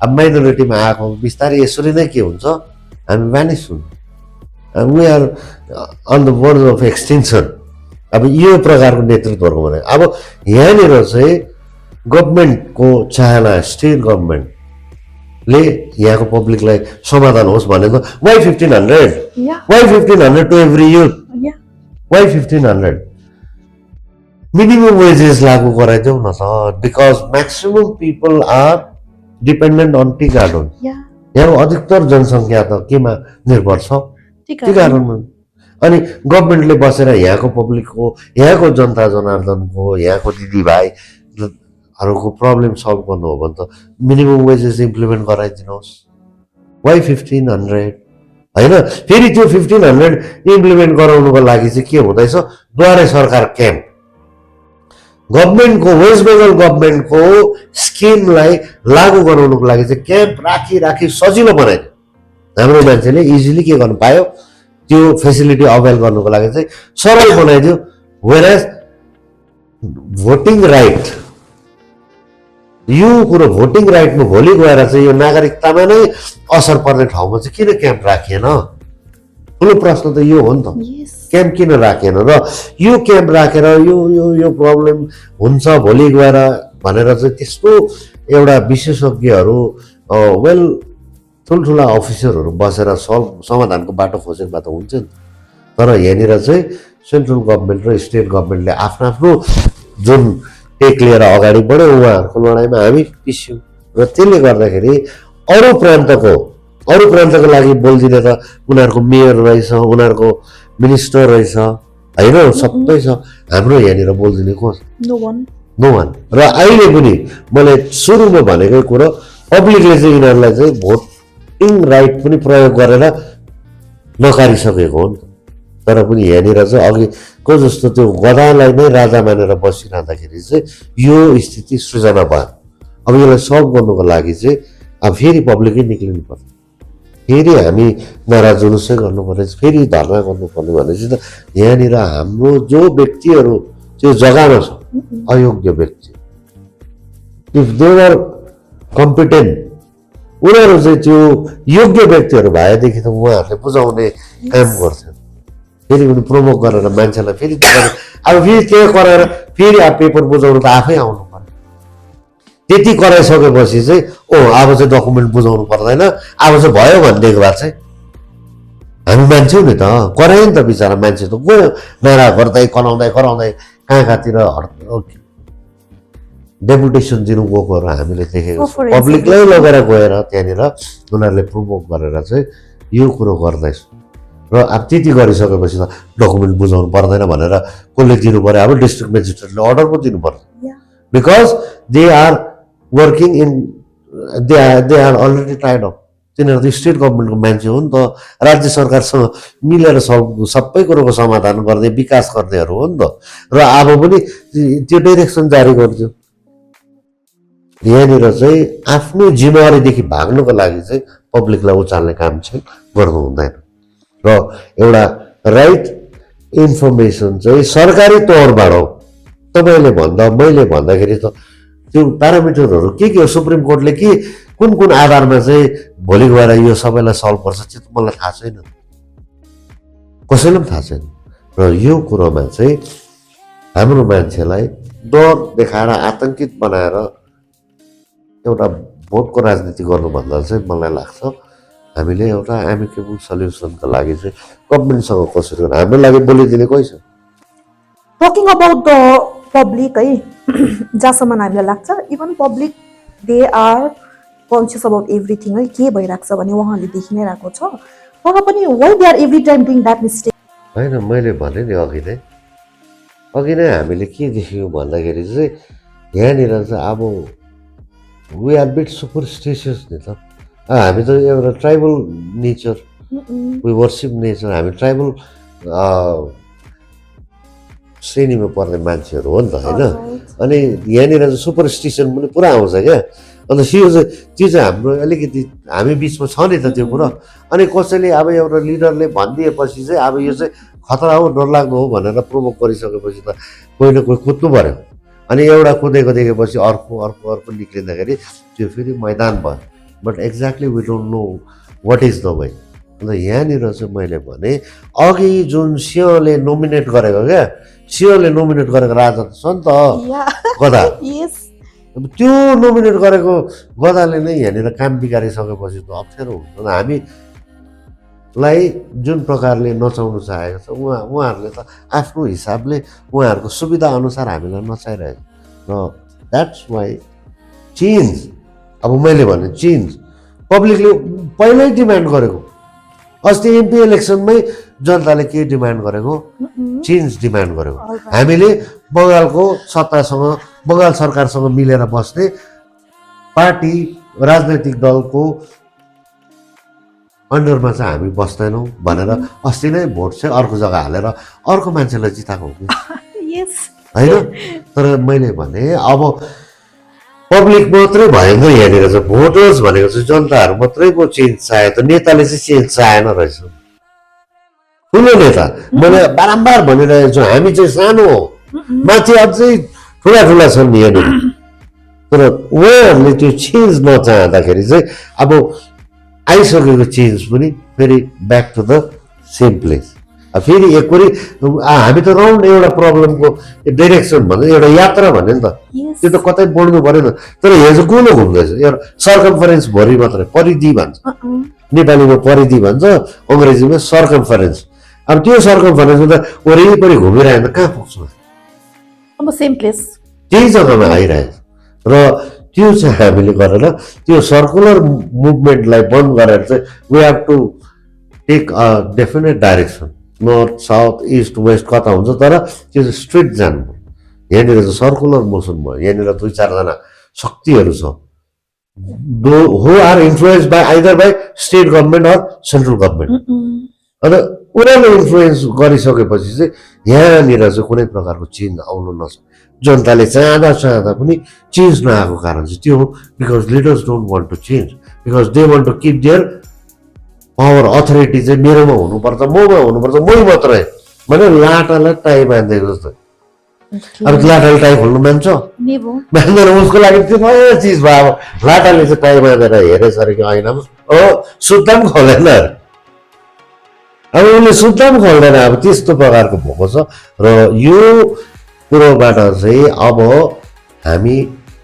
B: अब माइनोरिटीमा आएको बिस्तारै यसरी नै के हुन्छ, हामी भ्यानिस हुन्छ, we are on the word of extension. अब यो प्रकारको नेतृत्वहरूको भने अब यहाँनिर चाहिँ गभर्मेन्टको चाहना, स्टेट गभर्मेन्टले यहाँको पब्लिकलाई समाधान होस् भने त why 1500 to every youth, why 1500 minimum wages लागू गराइदेऊ न त। Because maximum people are dependent on tea garden.
A: या
B: यहाँ अधिकतर जनसङ्ख्या त केमा निर्भर छ? टी
A: टिका
B: गार्डनमा। अनि गभर्मेन्टले बसेर यहाँको पब्लिकको, यहाँको जनता जनार्दनको, यहाँको दिदीभाइहरूको प्रब्लम सल्भ गर्नु हो भने त मिनिमम वेजेस इम्प्लिमेन्ट गराइदिनुहोस्। वाइ 1500 होइन? फेरि त्यो 1500 इम्प्लिमेन्ट गराउनुको लागि चाहिँ के हुँदैछ? द्वारे सरकार क्याम्प, गभर्मेन्टको, वेस्ट बेङ्गल गभर्मेन्टको स्किमलाई लागू गराउनुको लागि चाहिँ क्याम्प राखी सजिलो बनाइदियो। हाम्रो मान्छेले इजिली के गर्नु पायो? त्यो फेसिलिटी अवेल गर्नुको लागि चाहिँ सरल बनाइदियो। वेयरएज भोटिङ राइट, यो कुरो भोटिङ राइटमा भोलि गएर चाहिँ यो नागरिकतामा नै असर पर्ने ठाउँमा चाहिँ किन क्याम्प राखिएन? ठुलो प्रश्न त यो हो नि त। क्याम्प किन राखेन? र यो क्याम्प राखेर यो प्रब्लम हुन्छ भोलि गएर भनेर चाहिँ त्यस्तो एउटा विशेषज्ञहरू वेल ठुल्ठुला अफिसरहरू बसेर समाधानको बाटो खोजेको भए त हुन्छ नि। तर यहाँनिर चाहिँ सेन्ट्रल गभर्मेन्ट र स्टेट गभर्मेन्टले आफ्नो आफ्नो जुन टेक लिएर अगाडि बढ्यो, उहाँहरूको लडाइँमा हामी पिस्यौँ। र त्यसले गर्दाखेरि अरू प्रान्तको लागि बोलिदिने त उनीहरूको मेयर रहेछ, उनीहरूको मिनिस्टर रहेछ, होइन? सबै छ। हाम्रो यहाँनिर बोलिदिने को? No one. र अहिले पनि मैले सुरुमा भनेकै कुरो, पब्लिकले चाहिँ यिनीहरूलाई चाहिँ भोटिङ राइट पनि प्रयोग गरेर नकारिसकेको हो नि त। तर पनि यहाँनिर चाहिँ अघिको जस्तो त्यो गधालाई नै राजा मानेर बसिरहँदाखेरि चाहिँ यो स्थिति सृजना भयो। अब यसलाई सल्भ गर्नुको लागि चाहिँ अब फेरि पब्लिकै निक्लिनु पर्छ, फेरि हामी नारा जुलुसै गर्नु पर्ने, फेरि धर्ना गर्नुपर्ने भनेपछि त यहाँनिर हाम्रो जो व्यक्तिहरू त्यो जग्गामा छ, अयोग्य व्यक्ति, इफ दे आर कम्पिटेन्ट, उनीहरू चाहिँ त्यो योग्य व्यक्तिहरू भएदेखि त उहाँहरूले बुझाउने काम गर्थ्यो। फेरि पनि प्रोभोक गरेर मान्छेलाई फेरि अब फेरि त्यो कराएर फेरि अब पेपर बुझाउनु त आफै आउनु पर्यो। त्यति कराइसकेपछि चाहिँ अब चाहिँ डकुमेन्ट बुझाउनु पर्दैन, अब चाहिँ भयो भनिदिएको भए चाहिँ हामी मान्छौँ नि त। करायो नि त बिचरा मान्छे त गयो नारा गर्दै कराउँदै कहाँतिर डेपुटेसन दिनु गएकोहरू हामीले देखेको छौँ। पब्लिकलाई लगेर गएर त्यहाँनिर उनीहरूले प्रोभोक गरेर चाहिँ यो कुरो गर्दैछ। र अब त्यति गरिसकेपछि त डकुमेन्ट बुझाउनु पर्दैन भनेर कसले दिनु पर्यो? अब डिस्ट्रिक्ट मेजिस्ट्रेटले अर्डर पो दिनु पर्छ। Because they are working in they are already tired of. तिनीहरू त स्टेट गभर्मेन्टको मान्छे हो नि त, राज्य सरकारसँग मिलेर सबै कुरोको समाधान गर्ने, विकास गर्नेहरू हो नि त। र अब पनि त्यो डाइरेक्सन जारी गरिदियो। यहाँनिर चाहिँ आफ्नो जिम्मेवारीदेखि भाग्नुको लागि चाहिँ पब्लिकलाई उचाल्ने काम चाहिँ गर्नु हुँदैन। र एउटा राइट इन्फर्मेसन चाहिँ सरकारी तौरबाट हो। तपाईँले भन्दा मैले भन्दाखेरि त त्यो प्यारामिटरहरू के हो? सुप्रिम कोर्टले कुन आधारमा चाहिँ भोलि गएर यो सबैलाई सल्भ गर्छ त्यो त मलाई थाहा छैन, कसैलाई पनि थाहा छैन। र यो कुरोमा चाहिँ हाम्रो मान्छेलाई डर देखाएर आतङ्कित बनाएर एउटा भोटको राजनीति गर्नुभन्दा चाहिँ मलाई लाग्छ हामीले एउटा एमिकेबल सल्युसनको लागि चाहिँ गभर्मेन्टसँग कसरी गर्नु, हाम्रो लागि बोलिदिने कोही छ?
A: टकिङ अबाउट द पब्लिक है, जहाँसम्म हामीलाई लाग्छ even public they are conscious about everything है, के भइरहेको छ भने उहाँले देखि नै रहेको छ। तर पनि why they are every time doing that mistake?
B: होइन, मैले भने नि अघि नै हामीले के देख्यौँ भन्दाखेरि चाहिँ यहाँनिर चाहिँ अब वी आर बिट सुपरस्टिसियस नि त। हामी त एउटा tribal nature, we worship nature, हामी ट्राइबल श्रेणीमा पर्ने मान्छेहरू हो नि त, होइन? अनि यहाँनिर चाहिँ सुपरस्टिसन पनि पुरा आउँछ क्या। अन्त त्यो चाहिँ हाम्रो अलिकति हामी बिचमा छ नि त त्यो कुरो। अनि कसैले अब एउटा लिडरले भनिदिएपछि चाहिँ अब यो चाहिँ खतरा हो, डरलाग्दो हो भनेर प्रोभोक गरिसकेपछि त कोही न कोही कुद्नु पर्यो। अनि एउटा कुदेको देखेपछि अर्को निक्लिँदाखेरि त्यो फेरि मैदान भयो। But exactly we don't know what is the way. अन्त यहाँनिर चाहिँ मैले भने अघि जुन सिंहले नोमिनेट गरेको क्या, सिंहले नोमिनेट गरेको राजा छ नि त गधा। अब त्यो नोमिनेट गरेको गधाले नै यहाँनिर काम बिगारिसकेपछि त अप्ठ्यारो हुन्छ। हामीलाई जुन प्रकारले नचाउनु चाहेको छ उहाँहरूले त आफ्नो हिसाबले उहाँहरूको सुविधा अनुसार हामीलाई नचाइरहेको। र द्याट्स वाइ चेन्ज अब मैले भने चेन्ज पब्लिकले पहिल्यै डिमान्ड गरेको अस्ति एमपी इलेक्सनमै जनताले के डिमान्ड गरेको चेन्ज डिमान्ड गरेको हामीले बङ्गालको सत्तासँग बङ्गाल सरकारसँग मिलेर बस्ने पार्टी राजनैतिक दलको अन्डरमा चाहिँ हामी बस्दैनौँ भनेर अस्ति नै भोट चाहिँ अर्को जग्गा हालेर अर्को मान्छेलाई जिताएको हो होइन तर मैले भने अब पब्लिक मात्रै भएन यहाँनिर चाहिँ भोटर्स भनेको चाहिँ जनताहरू मात्रैको चेन्ज चाह्यो त नेताले चाहिँ चेन्ज चाहेन रहेछ ठुलो नेता मैले बारम्बार भनिरहेको छु हामी चाहिँ सानो हो माथि अझै ठुला ठुला छन् यहाँनिर तर उहाँहरूले त्यो चेन्ज नचाहँदाखेरि चाहिँ अब आइसकेको चेन्ज पनि फेरि back to the same place फेरि एकवरी हामी त राउन्ड एउटा प्रब्लमको डाइरेक्सन भन्दा एउटा यात्रा भन्यो नि त त्यो त कतै बढ्नु परेन तर हिजो गोलो घुम्दैछ एउटा सर्कमफरेन्स भरि मात्रै परिधि भन्छ नेपालीमा परिधि भन्छ अङ्ग्रेजीमा सर्कमफरेन्स अब त्यो सर्कमफरेन्समा त वरिपरि घुमिरहेको त कहाँ पुग्छ
A: अब सेम प्लेस
B: त्यही जग्गामा आइरहेछ र त्यो चाहिँ हामीले गरेर त्यो सर्कुलर मुभमेन्टलाई बन्द गरेर चाहिँ we have to take a definite direction north south east west कता हुन्छ तर त्यो चाहिँ स्ट्रेट जानु यहाँनिर चाहिँ सर्कुलर मोसन भयो यहाँनिर 2-4 शक्तिहरू छ who are influence by either by state government or central government अन्त उनीहरूले इन्फ्लुएन्स गरिसकेपछि चाहिँ यहाँनिर चाहिँ कुनै प्रकारको चेन्ज आउनु नसक्छ जनताले चाहँदा पनि चेन्ज नआएको कारण चाहिँ त्यो हो because leaders don't want to change because they want to keep their power authority चाहिँ मेरोमा हुनुपर्छ ममा हुनुपर्छ मै मात्रै भने लाटालाई टाई बाँधेको जस्तो अब लाटाले टाई खोल्नु मान्छ मान्दैन उसको लागि त्यो नयाँ चिज भयो अब लाटाले चाहिँ टाई बाँधेर हेरेछ अरे कि ऐनामा सुत्दा पनि खोल्दैन अब उसले सुत्दा पनि खोल्दैन अब त्यस्तो प्रकारको भएको छ र यो कुरोबाट चाहिँ अब हामी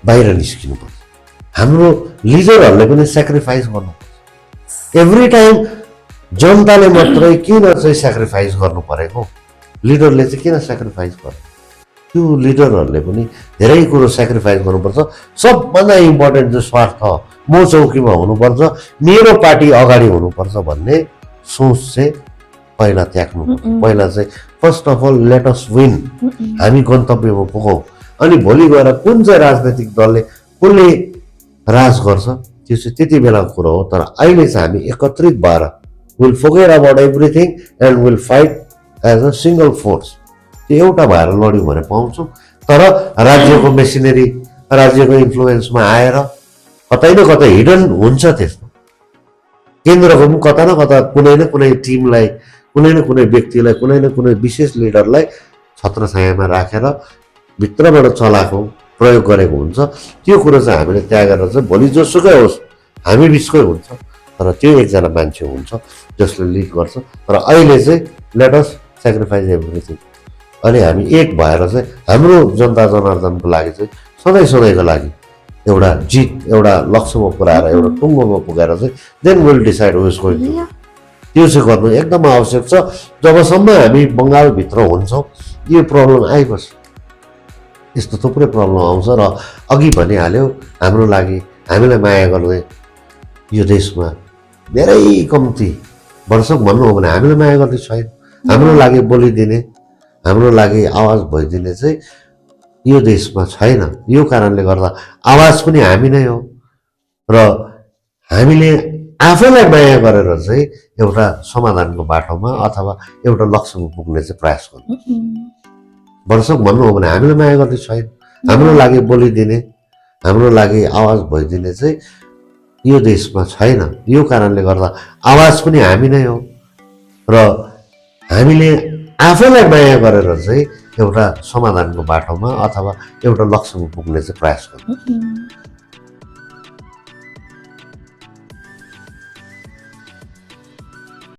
B: बाहिर निस्किनुपर्छ हाम्रो लिडरहरूले पनि सेक्रिफाइस गर्नुपर्छ एभ्री टाइम जनताले मात्रै किन चाहिँ सेक्रिफाइस गर्नु परेको लिडरले चाहिँ किन सेक्रिफाइस गर्नु त्यो लिडरहरूले पनि धेरै कुरो सेक्रिफाइस गर्नुपर्छ सबभन्दा इम्पोर्टेन्ट चाहिँ स्वार्थ म चौकीमा हुनुपर्छ मेरो पार्टी अगाडि हुनुपर्छ भन्ने सोच चाहिँ पहिला त्याग्नु पहिला चाहिँ first of all let us win हामी गन्तव्यमा पुगौँ अनि भोलि गएर कुन चाहिँ राजनैतिक दलले कसले राज गर्छ त्यो चाहिँ त्यति बेलाको कुरो हो तर अहिले चाहिँ हामी एकत्रित भएर will forget about everything and will fight as a single force त्यो एउटा भएर लड्यौँ भने पाउँछौँ तर राज्यको मेसिनरी राज्यको इन्फ्लुएन्समा आएर कतै न कतै हिडन हुन्छ त्यस्तो केन्द्रको पनि कता न कता कुनै न कुनै टिमलाई कुनै न कुनै व्यक्तिलाई कुनै न कुनै विशेष लिडरलाई छत्रछायामा राखेर भित्रबाट चलाएको प्रयोग गरेको हुन्छ त्यो कुरो चाहिँ हामीले त्यागेर चाहिँ भोलि जोसुकै होस् हामी बिचकै हुन्छ तर त्यो एकजना मान्छे हुन्छ जसले लिड गर्छ तर अहिले चाहिँ लेट अस सेक्रिफाइस एभ्रिथिङ अनि हामी एक भएर चाहिँ हाम्रो जनता जनार्दनको लागि चाहिँ सधैँको लागि एउटा जित एउटा लक्ष्यमा पुऱ्याएर एउटा टुङ्गोमा पुगेर चाहिँ then will decide who is going to त्यो चाहिँ गर्नु एकदम आवश्यक छ जबसम्म हामी बङ्गालभित्र हुन्छौँ यो प्रब्लम आइबस्छ यस्तो थुप्रै प्रब्लम आउँछ र अघि भनिहाल्यो हाम्रो लागि हामीलाई माया गर्ने यो देशमा धेरै कम्ती वर्षक भन्नु हो भने हामीलाई माया गर्ने छैन हाम्रो लागि बोलिदिने हाम्रो लागि आवाज भइदिने चाहिँ यो देशमा छैन यो कारणले गर्दा आवाज पनि हामी नै हो र हामीले आफैलाई माया गरेर चाहिँ एउटा समाधानको बाटोमा अथवा एउटा लक्ष्यमा पुग्ने चाहिँ प्रयास गर्नु वर्षक भन्नु हो भने हामीलाई माया गर्ने छैन हाम्रो लागि बोलिदिने हाम्रो लागि आवाज भइदिने चाहिँ यो देशमा छैन यो कारणले गर्दा आवाज पनि हामी नै हो र हामीले आफैलाई माया गरेर चाहिँ एउटा समाधानको बाटोमा अथवा एउटा लक्ष्यमा पुग्ने चाहिँ प्रयास गर्नु